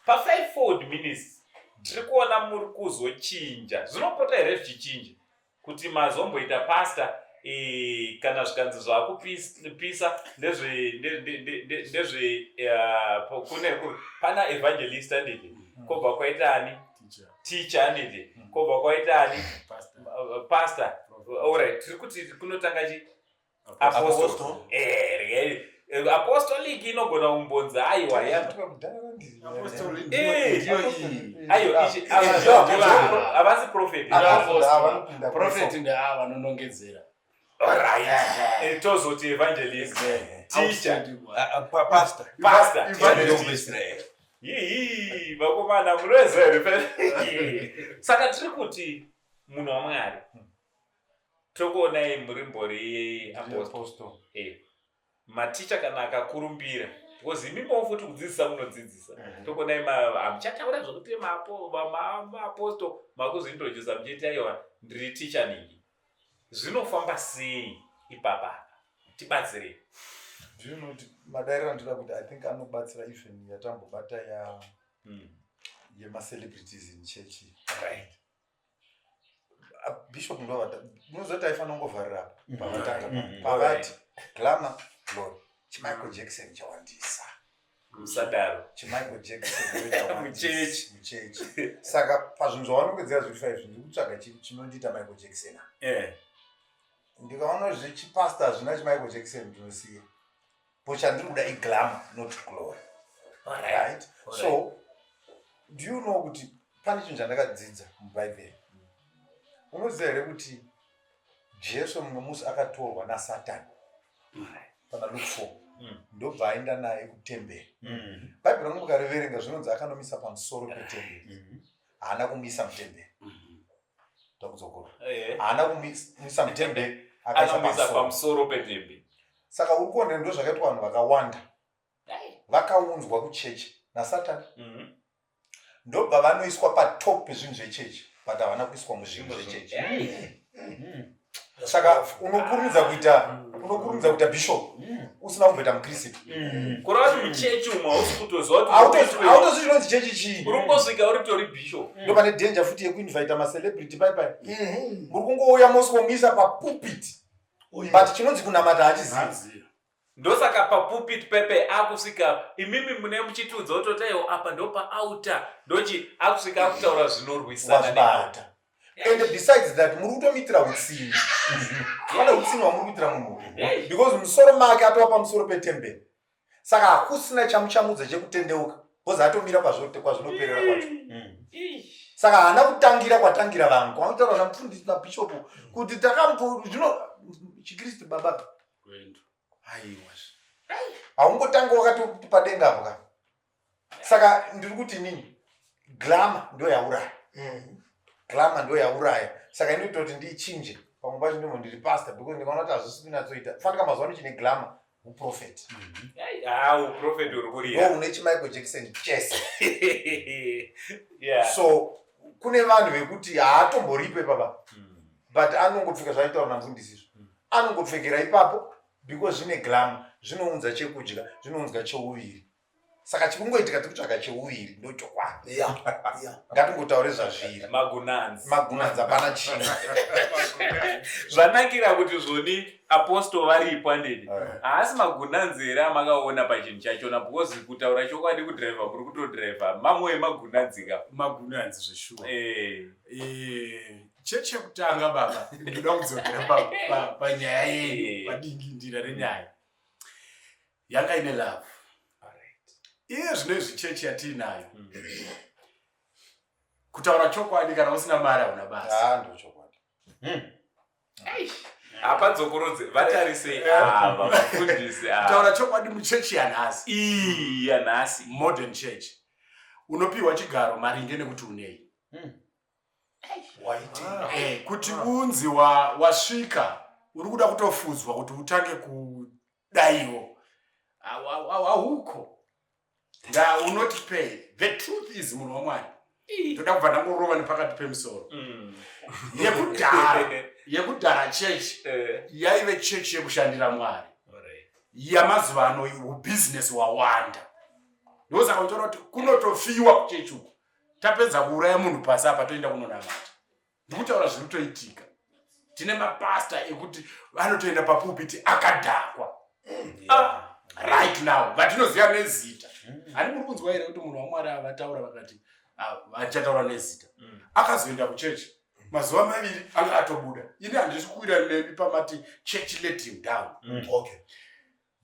pa5fold ministries. Tiri kuona muri kuzochinja, zvinopota here zvichichinja kuti mazomboita pastor kana zvikanzi zvakupisa ndezve pana evangelist anditi kobva kwaita ani teacher anidi kobva kwaita ani pastor. Alright, tiri kuti kunotanga chi apostle. Apostolic inogona kumbonza aiwa avasi prophet. Prophet ndeava vanonongedzera. Alright. Tozoti evangelist. Teacher. Pastor. Vakomana munozere. Saka tiri kuti munhu waMwari. Tokuonai muri mbori apostle. Maticha kana akakurumbira. Because imimo futi kudzidzisa munodzidzisa. Tokuonai amuchataura zvokuti apostle makuzointroduce muchiti aiwa ndiri teacher ningi. Zvinofamba sei ipapa? Tibatsire. Do you know madaira andira kuti I think anobatsira even yatambobata yema-celebrities in church. Right. Bishop ndovata unozoti aifanira kungovharira pavatanga pavati glamour glory chiMichael Jackson chawandisa Musadaro. chiMichael Jackson Muchechi. saka pazvinhu zvavanongedzera zviri 5 ndikutsvaga chinondiita Michael Jackson ndikaona zvechipasta hazvina chiMichael Jackson ndinosiya po chandiri kuda iglamour not glory. Right? So do you know kuti pane chinhu chandakadzidza mubhaibheri? Unoziva here kuti Jesu mumwe musi akatorwa naSatani pana Luke 4 ndobva aenda naye kutemberi. Bhaibheri rangu mukariverenga zvinonzi akanomisa pamusoro petemberi. Haana kumisa mutemberi. Takudzokora. Haana kumisa mutemberi akaisa pamusoro petemberi. Saka uri kuona ndo zvakaitwa vanhu vakawanda vakaunzwa kuchechi naSatani. Ndobva vanoiswa patop pezvinhu zvechechi but havana kuiswa muzvinhu zvechechi. Saka unokurumidza kuita bishop usina kumboita mukristu. Kurati muchechi umwe hausi kutoziva autozvi chinonzi chechi chii. uri kungosvika uri tori bishop. Ndo pane danger futi yekuinvita macelebrity bye. Muri kungouya mosikomuisa papulpit but chinonzi kunamata hachizivi. Ndosaka papulpit pepe akusvika imimi mune muchitiudza utotaiwo apa ndopa outer ndochi akusvika akutaura zvinorwisana wazvibata. And besides that muri kutomitira utsinye. Pane utsinye wamuri kuitira munhu because musoro make atova pamusoro petemberi. Saka hakusina chamuchamudza chekutendeuka because atomira kwazvinoperera kwacho. Saka haana kutangira kwatangira vanhu kwakutaura namufundisi nabishopu kuti zvino chikristu baba aiwa haungotanga wakati padenga apo ka. Saka ndiri kuti nini glamour ndo yauraya. Glamour ndo yauraya. Saka inoita kuti ndichinje pamwe pacho ndimo ndiri pastor because ndikaona kuti hazvisi kunatsoita fanika mazuva ano chine glamour uprofeti. Uprofeti uri kuriya ndo une chiMichael Jackson chese. So kune vanhu vekuti haatomboripe papa but anongopfeka zvaitaura namufundisi anongopfekera ipapo because zvine glamour zvinounza chekudya zvinounza cheuviri. Saka chikungoitika tikutsvaga cheuviri ndo chokwadi. Ngatingotaure zvazviri magunanzi hapana chinhu. Zvanakira kuti zvoni apostle varipo andedi haasi magunanzi here amakaona pachinhu chachona because kutaura chokwadi kudhiraivha muri kutodhiraivha mamwe emagunanzika magunanzi zveshuwa. Chechi yekutanga baba ndoda kudzokera panyaya yedu padingindira renyaya yanga ine love. Iye zvinezvi chechi yatiinayo kutaura chokwadi kana usina mari hauna basa. Ndo chokwadi. apa dzokorodze vatarise vafundisi kutaura chokwadi muchechi yanhasi yanhasi modern church unopiwa chigaro maringe nekuti unei. Kuti unzi wasvika uri kuda kutofudzwa kuti utange kudaiwo hauko. Unoti pay. The truth is munhu waMwari toda kubva ndangorova nepakati pemusoro. Yekudhara chechi yaive chechi yekushandira Mwari. Yamazuva ano ubusiness wawanda. Ndosaka uchiona kuti kunotofiwa kuchechi uku tapedza kuuraya munhu pasi apa toenda kunonamata. Ndikutaura zviri kutoitika. Tine mapasta ekuti vanotoenda papulpiti akadhakwa right now vatinoziva nezita. Ani muri kunzwa here kuti munhu waMwari avataura vakati achataura nezita akazoenda kuchechi mazuva maviri anga atobuda ini handisi kuwira nemi pamati church let him down Okay.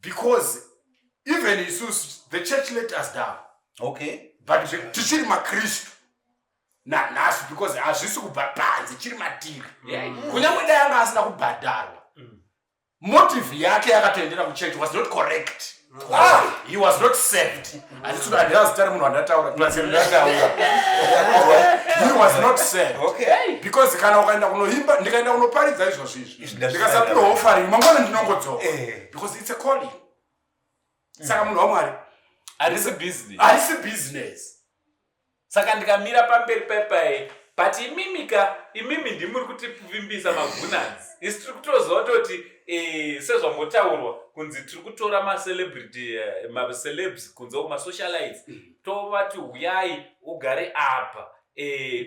because even isusu the church let us down Okay. but tichiri makristu nanhasi because hazvisi kubva panze chiri matiri kunyange dai anga asina kubhadharwa motive yake yakatoendera kuchurch was not correct. He was not saved. Handizitari munhu andataura he was not saved. Okay. Because kana ukaenda kunoimba ndikaenda kunoparidza izvozvizvi ndikasapiwa offering mangwana ndinongodzoka because it's a calling. Saka munhu wamwari harisi business. Saka ndikamira pamberi pepai but imimi ndimuri kutivimbisa magunanzi. Isi tiri kutoziva toti sezvamotaurwa kunzi tiri kutora macelebrity macelebs kunze kumasocialites tovati huyai ugare apa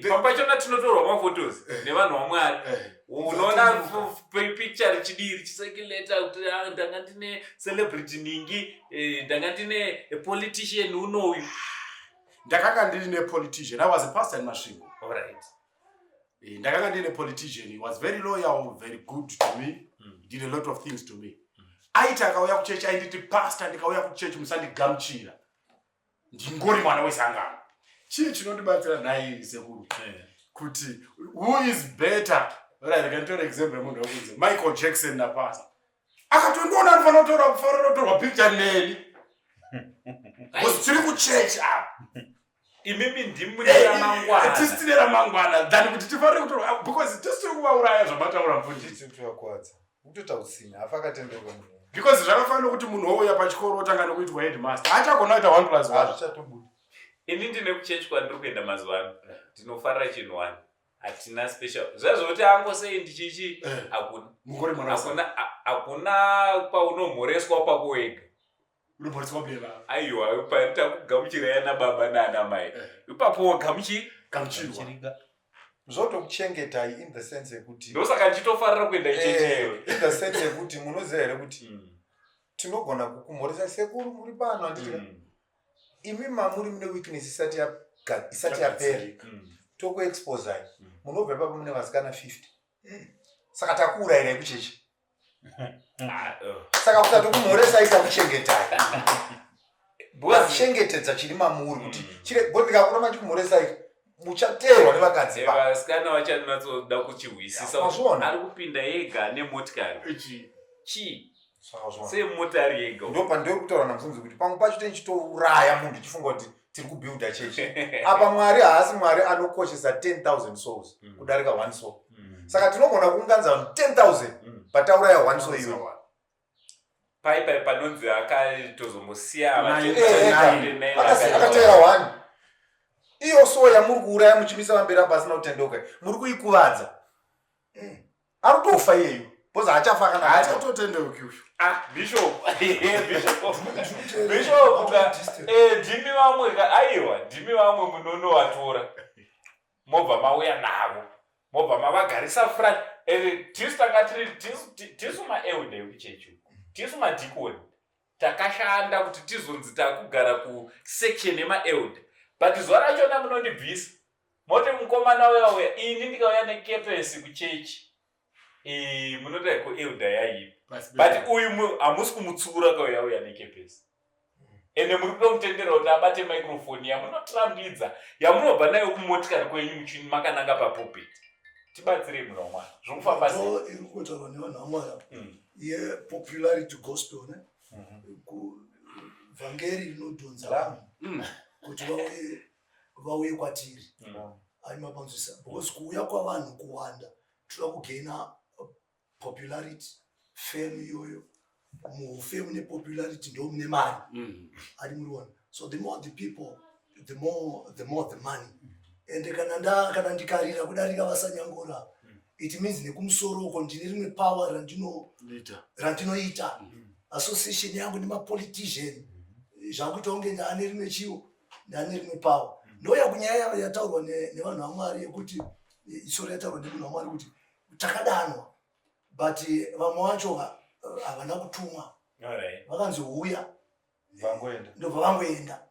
pamba chona tinotorwa maphotos nevanhu vamwari unoona picture richidii richisirculata kuti ndanga ndine celebrity ningi ndanga ndine politician unoyu. Ndakanga ndine politician. I was a pastor in Masvingo. Alright. Ndakanga ndine politician. He was very loyal, very good to me. He did a lot of things to me. Aita akauya kuchechi ainditi pastor ndikauya kuchechi musandigamuchira. Ndingori mwana wesangano. Chii chinondibatsira naye sekuru. Kuti who is better? Right, I can tell example munhu wekunze Michael Jackson na pastor. Akatondiona ndinotora kutorwa picture neni. Tiri kuchechi apa. Imimi ndimudira mangwana. Tisitira mangwana. Than kuti tifarire kutorwa because tisiri kuvauraya zvabataura mfundisi. Twakwadza. Kutota utsina afakatendeuka munhu. Because zvakafanira kuti munhu ouya pachikoro otanga nokuitwa headmaster. Achagona kuita 1+1. Achatobuda. Ini ndine kuchechi kwandiri kuenda mazuva ano. Ndinofarira chinhu wani. Hatina special. Zvazvoti angosendi chichi hakuna. Mungori mwana. Hakuna paunomhoreswa pako wega. Unomhoreswa beba. Aiwa, paita kugamuchira yana baba nana mai. Ipapo gamuchirwa. Zvotokuchengetai in the sense yekuti ndosaka nditofarira kuenda ichechi. In the sense yekuti munoziva here kuti tinogona kukumhoresa sekuru muri pano anditi imi mamuri mune weakness isati yapera tokuexposai munobva ipapo mune vasikana 50 saka takuurayirai kuchechi saka kusati kumhoresai takuchengetai kuchengetedza chiri mamuri kuti ndikakura machikumhoresai muchateerwa nevakadzi vasikana vachanatsoda kuchihwisisa ari kupinda yega nemotikari chii semotari yega ndopandiri kutaura namusumudzi kuti pamwe pacho tenchitouraya munhu tichifunga kuti tiri kubuilda chechi apa mwari haasi mwari anokoshesa 10,000 souls kudarika 1 soul saka tinogona kuunganidza vanhu 10,000 patauraya 1 soul iwe pai panonzi akatozomosiya akatera 1 iyo soul yamuri kuuraya muchimisa pamberi pasina kutendeuka muri kuikuvadza ari kutofa iyeyo boza achafa kana achatotendeuki uyu bishop ndimi vamwe aiwa ndimi vamwe munonovatora mobva mauya navo mobva mavagarisa front tisu tanga tisu maeude ekuchechi tisu madhikoni takashanda kuti tizonzi takugara kusection yemaeude but zuva rachona munondibvisa moti mukomana uyauya ini ndikauya nekepesi kuchechi munoti kueuda yaipa but uyu hamusi kumutsura kauya nekepesi ende muri kutomutendera kuti abate microphone yamunotrambidza yamunobva nayo kumotikari kwenyu muchini makananga papulpit tibatsirei munhu wamwari zvokufamba sei iri kutaurwa nevanhu vamwari yepopularity gospel vhangeri rinodhonza vanhu kuti vauye kwatiri ari mapanzwisa because kuuya kwavanhu kuwanda toda kugaina popularity fame iyoyo mufame nepopularity ndo mune mari ari muriona so the more the people the more the money ende kana ndikarira kudarika vasanyangora it means nekumusoro uko ndine rimwe power randinoita association yangu nemapolitician zvakuita kunge ndane rimwe chiwo ndane rimwe power ndoya kunyaya yataurwa nevanhu vamwari yekuti isoro yataurwa nemunhu wamwari kuti takadanwa but vamwe vacho havana kutumwa vakanzi uya ndobva vangoenda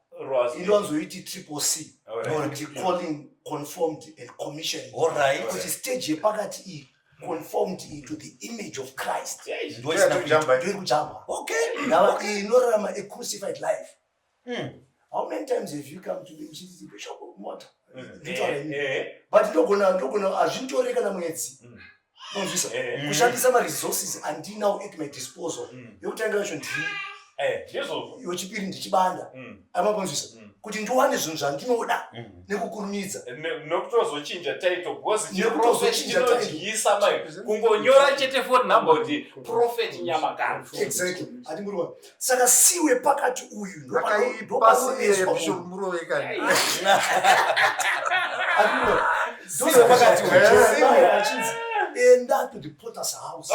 indi vanzoiti triple C kuti calling, conformed and commissioned. Alright. Kuti stage yepakati iyi conformed to the image of Christ. Ndoiri kujamba. Okay. Now inorarama a crucified life. How many times have you come to me mchiti Bishop Mota? But ndogona azvintori kana mwedzi. Unzvisa. Kushandisa ma resources andinawo at my disposal. Yokutanga yacho ndiri. Yochipiri ndichibanda. Amabonzvisa. Kuti ndiwane zvinhu zvandinoda nekukurumidza. Nokutozochinja title because prophet chinodyisa mai. Kungonyora chete phone number kuti prophet Nyamakani. Exactly. Atimurwa. Saka siwe pakati uyu ndopanoeswa muroveka. Atimurwa. Siwe pakati uyu. Enda to the potter's house.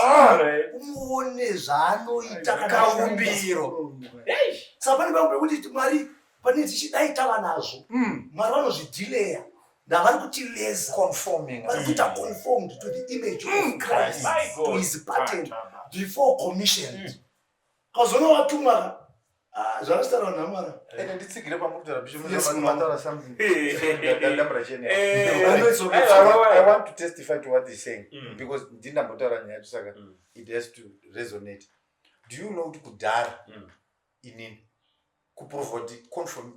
Umuone zvanoita kana kaumbiro. Saka pane vamwe kuti Mwari pane tichidaita vanazvo. Mwari vanozvidhileya. Ndavari kutileza. Conforming. Vari kuita conformed to the image of Christ. To his pattern. Before commissioned. Kazono watumwa. Zvakasitara namara. Nditsigire pamutara Bishop Yes, Mataura something. I want to testify to what he's saying because ndinambotaura nyaya yacho saka it has to resonate. Do you know kuti kudhara inini kuprove kuti conform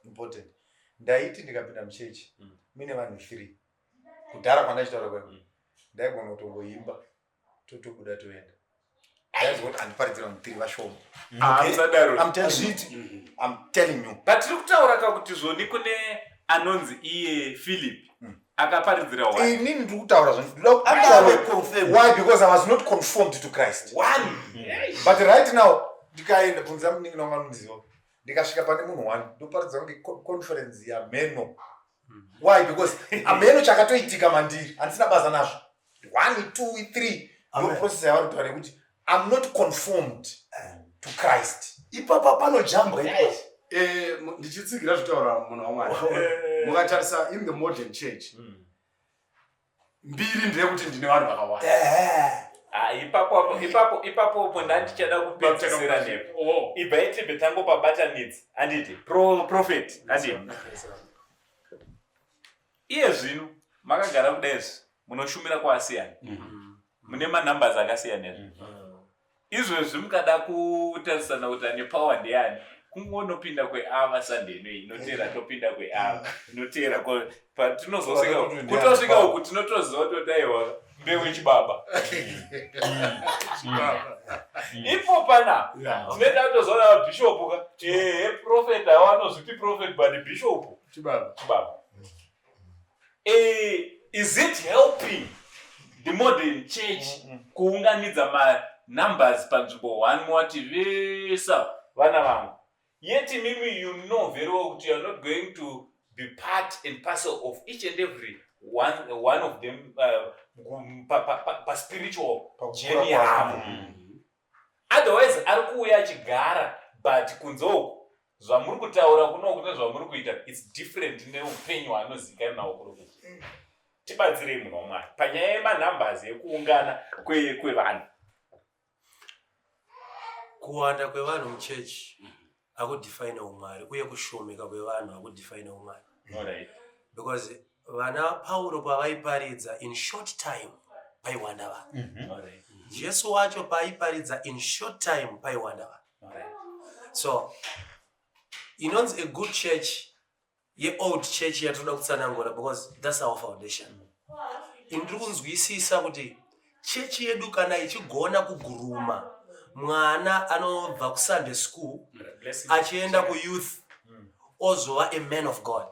important. Ndaiti ndikapinda muchechi mine vanhu 3 kudhara kwandachitaura kwangu ndaigona kutongoimba totobuda toenda. That's what andiparidzira mu 3 vashoma. I'm telling you. But tiri kutaura kakuti zvoni kune anonzi iye Philip akaparidzira one. Inini ndiri kutaura zvoni. Why? Because I was not conformed to Christ. One. But right now ndikaenda kunza muningi navanonziva ndikasvika pane munhu 1 ndoparidza kunge conference yameno. Why? Because ameno chakatoitika mandiri handisina basa nazvo. 1 2 3 ndo process yavari kutaura kuti I'm not conformed to Christ. Ipapa panojambwa ipo. Ndichitsigira zvitaura munhu waMwari. Mukatarisa in the modern church. Mbiri ndeyekuti ndine vanhu vakawanda. Ipapo ndandichada kupedzisira nepo. Ibva betango pabatanidzi anditi prophet anditi. Iye zvino makagara kudai munoshumira kwasiyana. Mune manumbers akasiyana. Izvezvi mukada kutarisana kuti ane power ndeyani kungonopinda kweava Sunday nei inotera topinda kweava inotera patinozosvika kutosvika uku tinotoziva kuti aiwa mbeu yechibaba ipo pana tinoenda kutozoona bishop ka prophet hawanozviti prophet but bishop chibaba. Is it helping the modern church kuunganidza numbers panzvimbo 1 mwati vesa vana vangu yeti mimi you know very well kuti you are not going to be part and parcel of each and every one of them pa spiritual journey yavo. Otherwise ari kuuya achigara but kunzoko zvamuri kutaura kuno zvamuri kuita it's different neupenyu hwaanozivikanwa nawo kuri tibatsirei munhu waMwari panyaya yemanumbers ekuungana kwevanhu. Kuwanda kwevanhu muchechi akudefine umwari uye kushomeka kwevanhu akudefine umwari. Alright. Because vana Paulo pavaiparidza in short time paiwanda vanhu. Alright. Jesu wacho paiparidza in short time paiwanda vanhu. Alright. So inonzi a good church ye old church yatoda kutsanangura because that's our foundation. Indiri kunzwisisa kuti church yedu kana ichigona kuguruma mwana anobva kuSunday school achienda kuyouth ozova a man of God.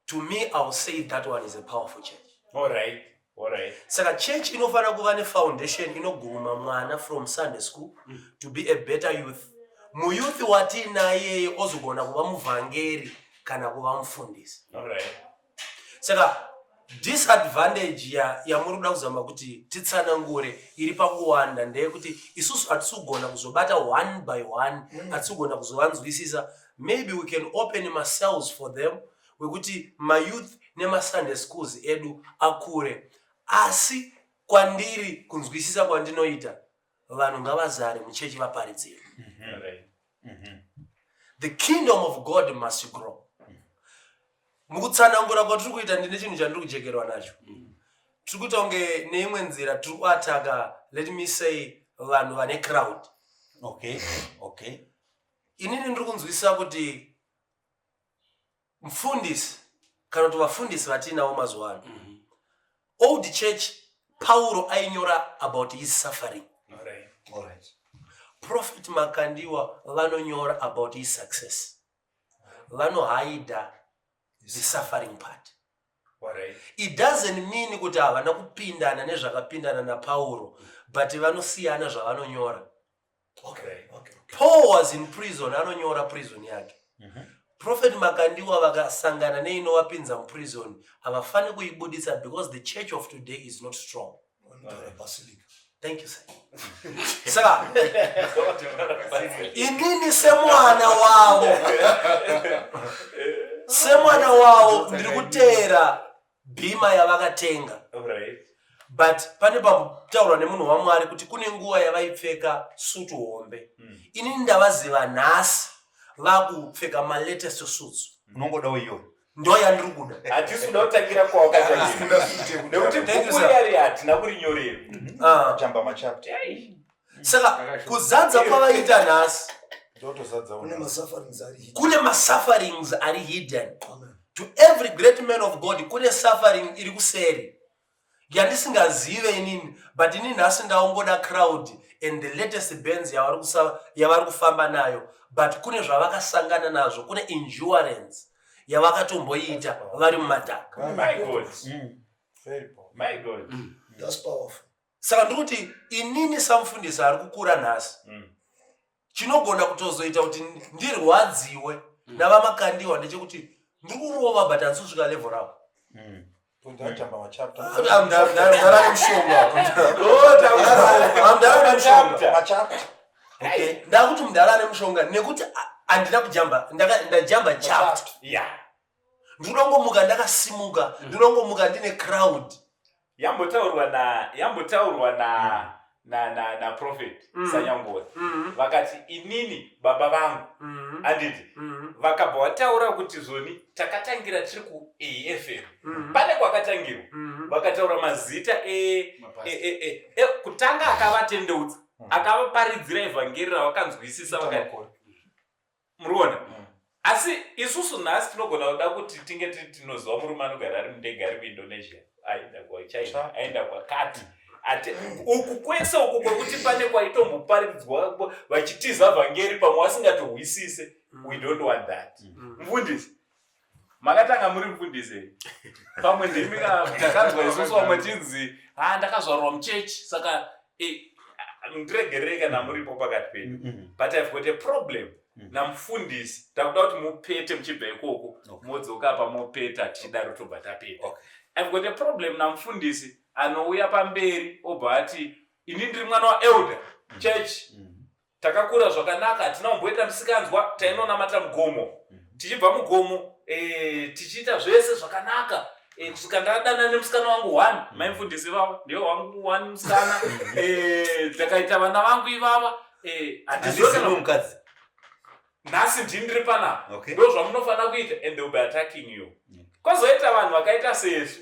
To me, I will say that one is a powerful church. Alright. Saka church inofana kuva ne foundation inoguruma mwana from Sunday school to be a better youth. Muyouth watinaye ozogona kuva muvhangeri kana kuva mufundisi. Alright. Saka disadvantage yamuri kuda kuzama kuti titsanangure iri pakuwanda ndeyekuti isusu hatisugona kuzobata one by one, hatisugona kuzovanzwisisa. Maybe we can open ourselves for them wekuti mayouth nemasunday schools edu akure. Asi kwandiri kunzwisisa kwandinoita vanhu ngavazare muchechi vaparidzire. the kingdom of God must grow. Mukutsanangura kwatiri kuita ndine chinhu chandiri kujekerwa nacho. Tiri kuita kunge neimwe nzira tiri kuataka, let me say, vanhu vane crowd. Okay. Inini ndiri kunzwisisa kuti mufundisi kana kuti vafundisi vatinawo mazuva ano. Old church, Paulo ainyora about his suffering. All right. Prophet Makandiwa vanonyora about his success. Vanohaida the suffering part. It doesn't mean kuti havana kupindana nezvakapindana na Paulo, but vanosiyana zvavanonyora. Okay. Paul was in prison, anonyora prison yake. Prophet Makandiwa vakasangana neinovapinza muprison, havafani kuibudisa because the church of today is not strong. Thank you, sir. Saka, inini semwana wavo ndiri kutera bhima yavakatenga. But pane pamutaurwa nemunhu waMwari kuti kune nguva yavaipfeka sutu hombe. Inini ndavaziva nhasi vakupfeka malatest suits. Unongodawo iyoyo. Ndo yandiri kuda. Hatisi kuda kutangira kwawakatangira. Nekuti bhuku yari hatina kurinyorera. Jamba machapter. Saka kuzadza kwavaita nhasi kune masufferings ari hidden. To every great man of God kune suffering iri kuseri yandisingazive inini, but inini nhasi ndaongoda crowd and the latest bands yavari kufamba nayo, but kune zvavakasangana nazvo, kune endurance yavakatomboita vari mumadhaka. My God. That's powerful. Saka ndikuti inini samufundisi ari kukura nhasi chinogona kutozoita kuti ndirwadziwe navamakandiwa ndechekuti ndiri kurova but handisosvika level ravo. Jamba machapter. Ndakuti mudhara nemushonga nekuti handina kujamba, ndajamba chapter. Ndinongomuka ndakasimuka, ndinongomuka ndine crowd. Yambotaurwa na prophet Sanyangore. Vakati inini baba vangu anditi vakabva vataura kuti zoni takatangira tiri ku AFM. Pane kwakatangirwa vakataura mazita kutanga akavatendeutsa akavaparidzira evhangeri ravakanzwisisa vakati muriona. Asi isusu nhasi tinogona kuda kuti tinge tinoziva murume anogara ari mundege ari kuIndonesia, aenda kwaChina, aenda kwakati. Uku kwese uku kwekuti pane kwaitombopariridzwa vachitiza vhangeri pamwe vasingatorwisise. We don't want that. Mufundisi, makatanga muri mufundisi pamwe ndimi takanzwa isusu vamwe tinzi ndakazvarwa muchechi saka ndiregerere kana muripo pakati penyu. But I've got a problem namufundisi takuda kuti mupete muchibva ikoko modzoka pamopeta tichida rutobva tapeta. I've got a problem namufundisi anouya pamberi obva ati ini ndiri mwana waElder church, takakura zvakanaka, hatina kumboita musikanzwa, tainonamata mugomo, tichibva mugomo tichiita zvese zvakanaka. Kusvika ndadana nemusikana wangu 1, maimufundisi vavo ndiyo wangu 1 musikana. Takaita vana vangu ivava. Handizvona mukadzi. Nhasi ndiri panapa. Ndo zvamunofanira kuita and they will be attacking you. Kwazoita vanhu vakaita sesu.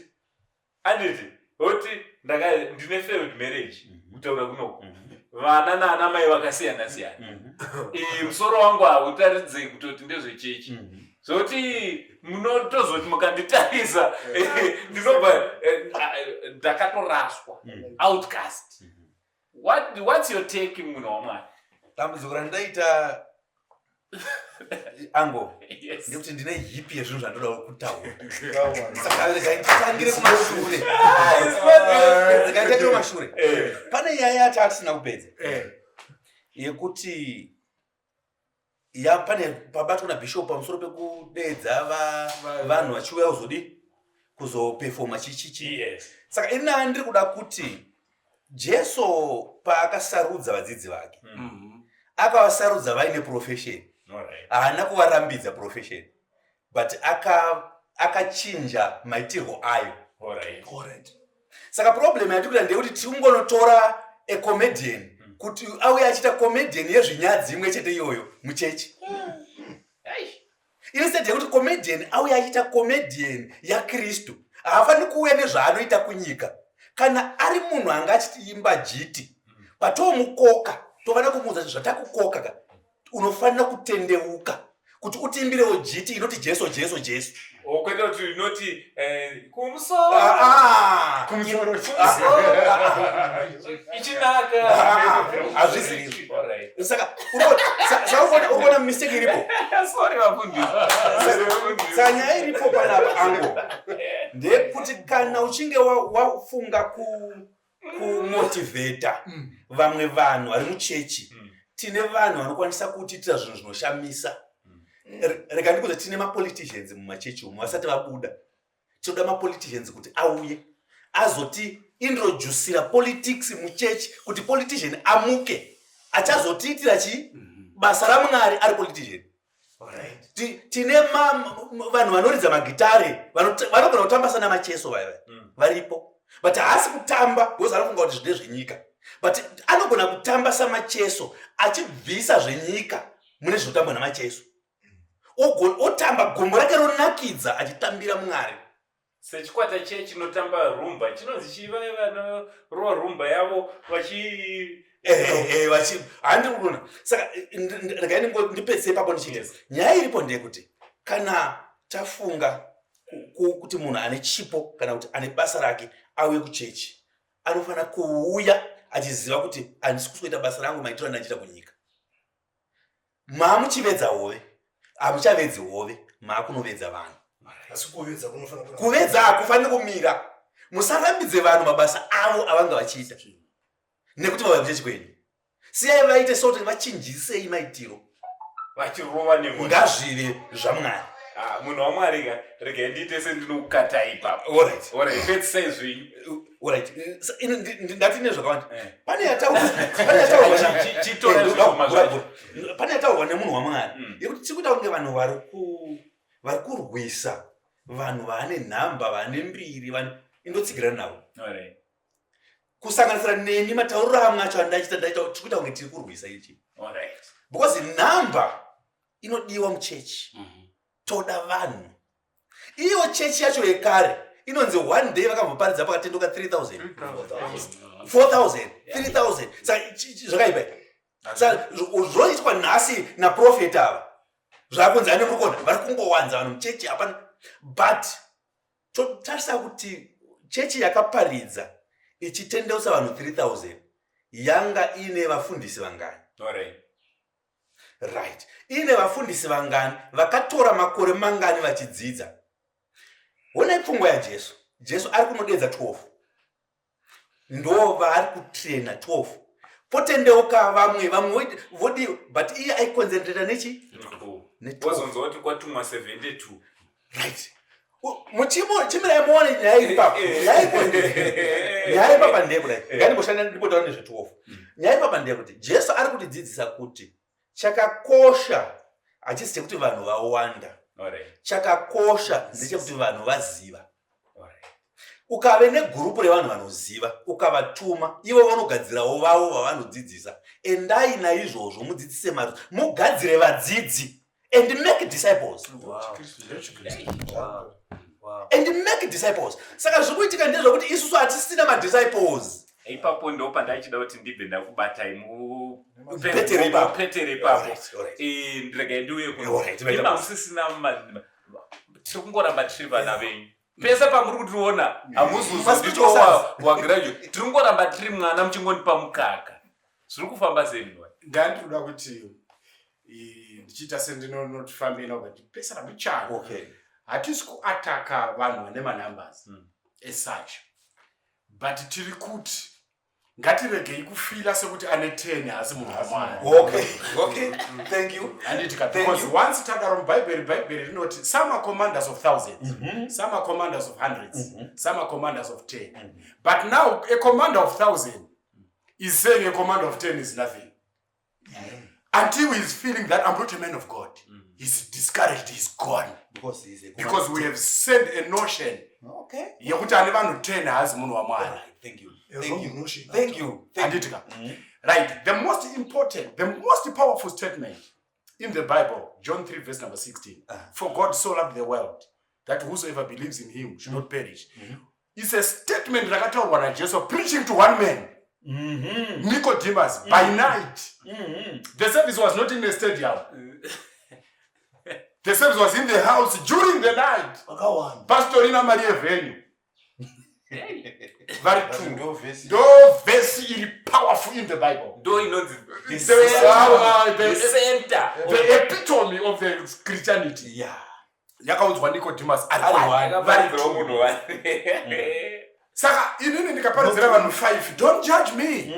Anditi oti ndine failed marriage kutaura kunoko. Vana naana mai vakasiyana siyana. Musoro wangu hautaridze kutoti ndezvechechi. Zoti munotozoti mukanditarisa ndinobva ndakatoraswa, outcast. What's your take munhu waMwari? Dambudziko randaita ango Yes. ndikuti ndine hipi yezvinhu zvandoda kutaura. Saka ndikaitangire kumashure. Ndikaitangire kumashure. Pane nyaya yatatisina kupedza. Yekuti pane pabatwa naBishop pamusoro pekudeedza vanhu vachiuya kuzodi kuzoperforma chichichi. Yes. Saka ina ndiri kuda kuti Jesu paakasarudza vadzidzi vake akavasarudza vaine profession. Haana kuvarambidza profession, but akachinja maitirwo ayo. Alright. Saka problem yatikuita ndeyekuti tingonotora a comedian kuti auye achita comedian yezvinyadzi imwe chete iyoyo muchechi. instead yekuti comedian auya achiita comedian yaKristu haafaniri kuuya nezvaanoita kunyika. Kana ari munhu anga achitiimba jiti patomukoka tofanira kumuudza zvatakukoka unofanira kutendeuka kuti utimbirewo jiti inoti Jesu Jesu Jesu. Kwete kuti inoti kumusoro ichinaka hazvizivizvi. Saka unoona mistake iripo. Sorry vafundisi. Saka nyaya iripo panapa ango ndekuti kana uchinge wafunga kumotivheta vamwe vanhu vari muchechi, tine vanhu vanokwanisa kutiitira zvinhu zvinoshamisa. Rega ndikuti tine mapoliticians mumachechi umu vasati vabuda. Tinoda mapoliticians kuti auye azoti introducira politics muchechi kuti politician amuke achazotiitira basa raMwari ari politician. Tine vanhu vanoridza magitare vanogona kutambasa namacheso varipo, but haasi kutamba because anofunga kuti zvine zvenyika, but anogona kutamba samacheso achibvisa zvenyika mune zvinotambwa namacheso. Otamba gombo rake ronakidza achitambira Mwari. Sechikwata chinotamba rumba chinonzi chiva vanorowa rumba yavo handikuona. Saka regai ndipedzise ipapo ndichiti nyaya iripo ndeyekuti kana tafunga kuti munhu ane chipo kana kuti ane basa rake auye kuchechi, anofanira kuuya achiziva kuti handisi kusoita basa rangu maitiro andachiita kunyika. Maamuchivedza hove hamuchavedzi hove, maakunovedza vanhu. Kuvedza hakufaniri kumira. Musarambidze vanhu mabasa avo avanga vachiita nekuti vauya kuchechi kwenyu. Siyai vaite soti vachinjisei maitiro vachirova nemunhu. Ngazvive zvaMwari. Munhu waMwari regai ndiite sendinokukata ipapo. Alright, pedzisai zvinyu. Alright, ndatine zvakawanda. Pane yataurwa nemunhu waMwari yekuti tikuita kunge vanhu vari kurwisa vanhu vane nhamba vane mbiri indotsigira navo. Kusanganisira neni matauriro amwe acho andaita tikuita kunge tiri kurwisa ichi. Because nhamba inodiwa muchechi. Toda vanhu. Iyo chechi yacho yekare inonzi one day vakamboparidza pakatenduka 3000 4000 3000. Saka zvakaipa. Saka zvoitwa nhasi naprofeti ava zvakunzi ane mukona vari kungowanza vanhu muchechi hapana. But totarisa kuti chechi yakaparidza ichitendeusa vanhu 3000 yanga ine vafundisi vangani? Right. Ine vafundisi vangani vakatora makore mangani vachidzidza? Honai pfungwa yaJesu. Jesu ari kunodedza 12. Ndo vari kutrena 12. Potendeuka vamwe vodi, but iye aikonzentrata nechi? Wazonzwa kuti kwatumwa 72. Right. Chimira muone nyaya iripapo. Nyaya ipapa ndeyekuti ngandimboshanda ndipotaura nezve12. Nyaya ipapa ndeyekuti Jesu ari kutidzidzisa kuti chakakosha hachisi chekuti vanhu vawanda. Chakakosha ndechekuti vanhu vaziva. Ukave negurupu revanhu vanoziva ukavatuma ivo vanogadzirawo vavo vavanodzidzisa. Endai naizvozvo mudzidzise marudzi, mugadzire vadzidzi and make disciples. And make disciples. Saka zvikuitika ndezvokuti isusu hatisina madisciples. Ipapo ndo pandaichida kuti ndibve ndakubatai Petere ipapo. Ndrega ndiuye kuna musisina tiri kungoramba tiri vana venyu. Pese pamuri kutiona hamuzuzi wagraduate, tiri kungoramba tiri mwana muchingondipa mukaka. Zviri kufamba sei? Ndandikuda kuti ndichiita sendinotifambei kuti pese ramuchano hatisi kuataka vanhu vane manumbers as such, but tiri kuti ngatiregei kufila sekuti ane 10 hasi munhu waMwari. Okay, thank you. Because once tadaro mubhaibheri rinoti some are commanders of thousands, some are commanders of hundreds, some are commanders of 10. But now a commander of 1,000 is saying a commander of 10 is nothing. Until he is feeling that I'm not a man of God. He's discouraged, he's gone. Because we have sent a notion. Yekuti ane vanhu 10 hasi munhu waMwari. Thank you. Right. The most important, the most powerful statement in the Bible, John 3 verse number 16. For God so loved the world that whosoever believes in him should not perish. It's a statement rakataurwa naJesu preaching to one man. Nicodemus by night. The service was not in the stadium. The service was in the house during the night. Pastorina Maria venue. Very true. No verse is powerful in the Bible. The center, the epitome of the Christianity. Yeah. Yakaudzwa Nicodemus Saka inini ndikaparizira vanhu 5. Don't judge me.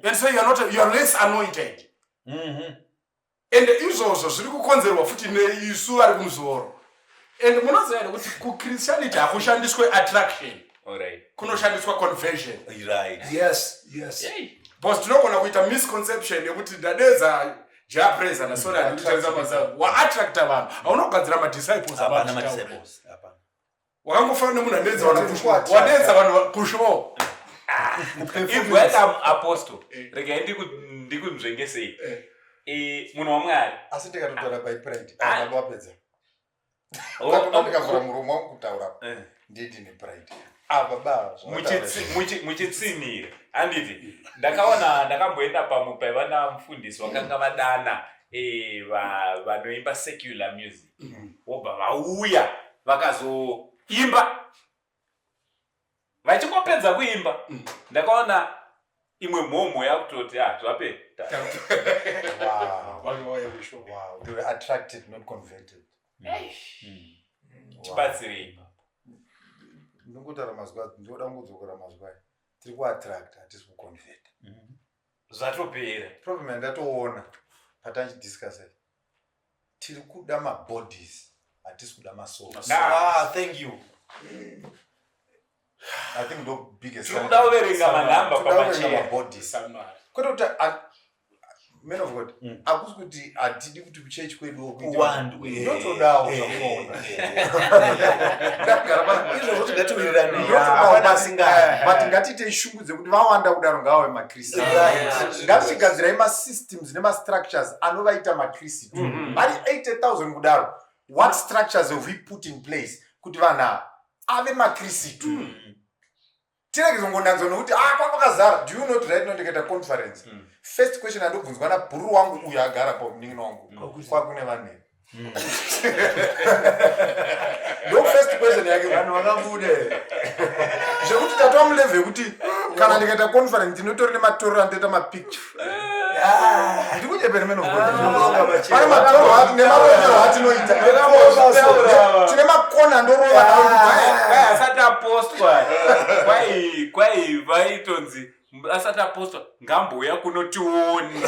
And say you're less anointed. And izvozvo zviri kukonzerwa futi neisu vari kumusoro. And munoziva here kuti kuChristianity hakushandiswe attraction. Kunoshandiswa conversion. Right. Yes. Because tinogona kuita misconception yekuti ndadedza japresa nasori anditaridza mazavu waattracta vanhu haunogadzira madisciples Disciples. wakangofanira nemunhu andedza wadedza vanhu kushow. If you are apostle, regai ndikunzvengesei. Munhu waMwari. Asi tikatotora by pride. Wapedza. Ndikavhura muromo wangu kutaura. Nditi ni pride. Muchitsinira anditi ndakamboenda paivana mufundisi wakanga vadana vanoimba secular music wobva vauya vakazoimba vachingopedza kuimba ndakaona imwe mhomho yakutoti zvapedza. Wow, they were attracted, not converted. Tibatsirei. Ndingotaura mazwa, ndinoda kungodzokera mazwa. Tiri kuattract, hatisi kuconvert. Zvatopera. Problem yandatoona patachidiscuss. Tiri kuda mabodies, hatisi kuda masouls. Thank you. I think the biggest Tinoda kuverenga manhamba pamachira. Bodies. Kwete kuti men of God, akusi kuti hatidi kuti kuchechi kwedu Kuwandu. Ndotodawo zvamunoona. Izvo zvoti ngatiwirirane. But ngatiite ishungu dzekuti vawanda kudaro ngavawe maKristu. Ngatichigadzirai masystems nemastructures anovaita maKristu. Vari 80,000 kudaro. What structures have we put in place kuti vanhu ave maKristu? Tirege zongonanzo nokuti kwakazara. Do you know right now ndikaita conference? First question andobvunzwa nabhuru wangu uyo agara pamuningi wangu. Kwakune vanhu. No first question yake vanhu vakabude. Zvekuti tatwa mulevel yekuti kana ndikaita conference ndinotori nematorero anoita mapicture. Ndikunyepera men of God. Pane matorero hati nemarongero hatinoita. Tine makona ndorova nawo. Asati apostwa. Kwai vaitonzi asati apostwa ngambouya kunotioni.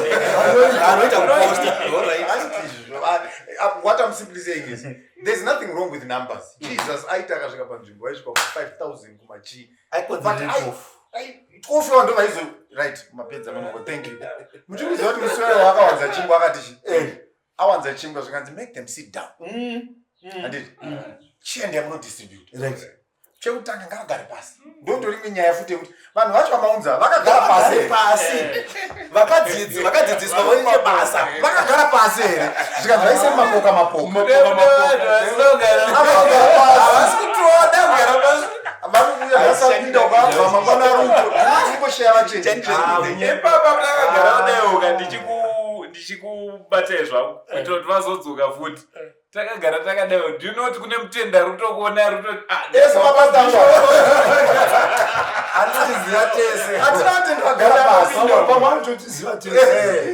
What I'm simply saying is there's nothing wrong with numbers. Jesus aita akasvika panzvimbo aisvika ku5,000 kumachi. Tofiwa ndo vaizo right mapedza manongo. Thank you. Muchikuziva kuti muswere wakawanza chingwa akati awanza chingwa zvikanzi make them sit down. Anditi chiende yamunodistribute. Right. Chekutanga ngavagare pasi. Ndotori nyaya futi yekuti vanhu vacho vamaunza vakagara pasi. Vakadzidziswa voite basa. Vakagara pasi here. Zvikanzi vaise mapoka. Havasi kutoda kugara pasi. Vanouya vasapinda ukabva mangwana ruko. Ndingoshaya vachenje. Epapa takagara kudaiwoka ndichikubatai zvangu kuitira kuti vazodzoka futi. Takagara takadaiwo. Do you know kuti kune mutenda rutokuona rutoti Ese mapasta angu. Anotizira tese. Hatina vatenda vagara pasi. Pamwe anototiziva tese.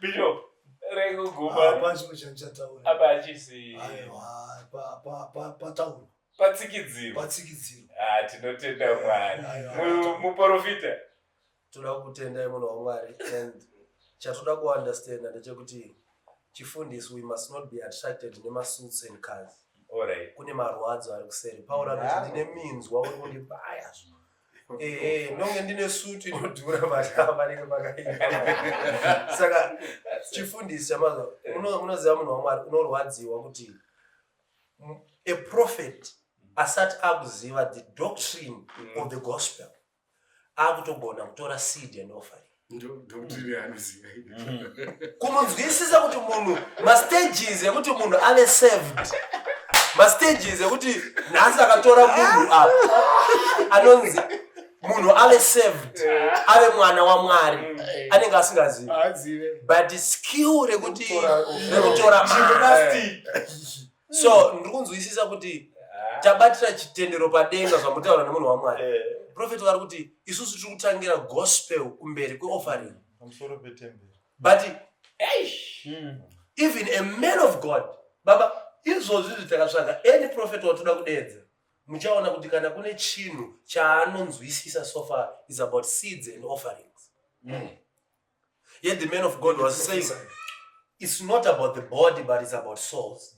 Bishop, rekuguma Panzvimbo chandichataura. apa achisi Pataura. patsikidziro. Patsikidziro. Tinotenda Mwari. Muprofita. Toda kutendai munhu waMwari, and chatoda kuunderstanda ndechekuti chifundisi we must not be attracted nemasuits and cars. Alright. Kune marwadzo ari kuseri. Pauro anoti ndine minzwa uri kundibaya. Nonge ndine suti inodhura vanenge pakaipa. Saka chifundisi chamazo unoziva munhu waMwari unorwadziwa kuti a prophet asati akuziva the doctrine of the gospel akutogona kutora seed and offering. ndokutiri anoziva kumunzwisisa kuti munhu mastages ekuti munhu ave saved, mastages ekuti nhasi akatora munhu apa anonzi munhu ave saved, ave mwana waMwari anenge asingazivi, but skill rekutora so ndiri kunzwisisa kuti tabatira chitendero padenga zvamutaura nemunhu waMwari. Prophet vari kuti isusu tiri kutangira gospel kumberi kweoffering, but even a man of God baba izvozvi zvitakatsvaga any prophet watoda kudedza muchaona kuti kana kune chinhu chaanonzwisisa so far is about seeds and offerings. Yet the man of God was saying it's not about the body but it's about souls.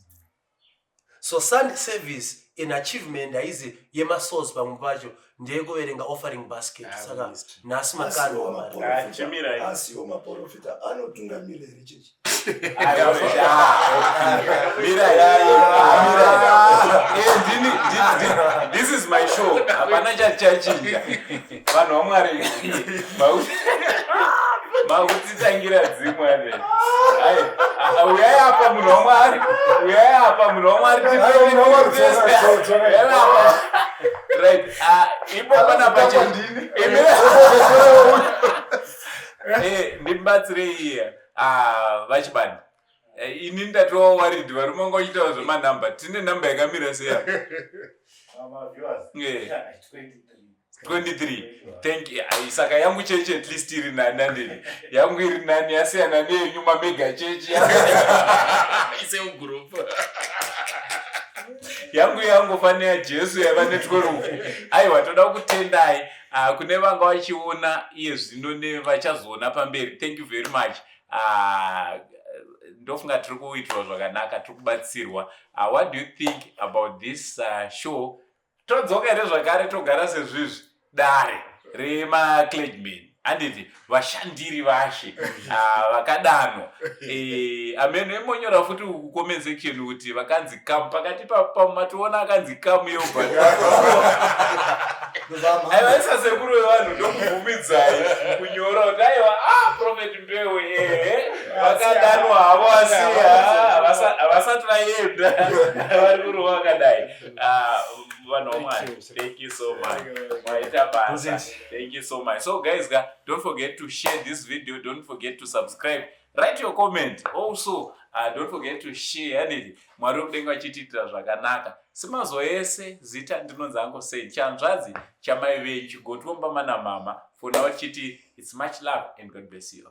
So Sunday service in achievement haizi yemasouls pamwe pacho ndeyekuverenga offering basket. Saka nhasi makano wamari asiwo maprofita anotungamira here chechi This is my show. Hapana chachinja. Vanhu vaMwari. Mautitangira dzimwe. Uyai apa munhu waMwari. Uyai apa munhu waMwari. Right. Ipo pana pachindini. Ndimbatsire iye. Vachibani. Ini ndatova worried vari mangoitawo zvemanhamba. Tine namba yakamira seya. 23. Thank you. Saka yangu cheche at least iri nani. Yangu iri nani yasiyana neyenyu mamega cheche. Ise ugroup. Yangu fanira Jesu yava ne12. Aiwa toda kutendai. Kune vanga vachiona iye zvino nevachazoona pamberi. Thank you very much. Ndofunga tiri kuitirwa zvakanaka, tiri kubatsirwa. What do you think about this show? Todzoka here zvakare togara sezvizvi dare remaclergymen handiti vashandiri vashe vakadano. Ameno emonyora futi kucomment section kuti vakanzi kamu pakati pamatoona akanzi kamu yoga. Aiwa isa sekuru wevanhu ndokubvumidzai kunyora kuti aiwa Prophet Mbewu vakadanwa havo asiya havasati vaenda vari kuruva vakadai. Vanhu vaMwari, thank you so much. Thank you so much. So guys, don't forget to share this video. Don't forget to subscribe. Write your comment. Also, don't forget to share. Mwari kudenga chititira zvakanaka. Simazo ese zita ndinonzi angosei chanzvadzi chamai venyu gotomba mana mama. For now chiti, it's much love and God bless you.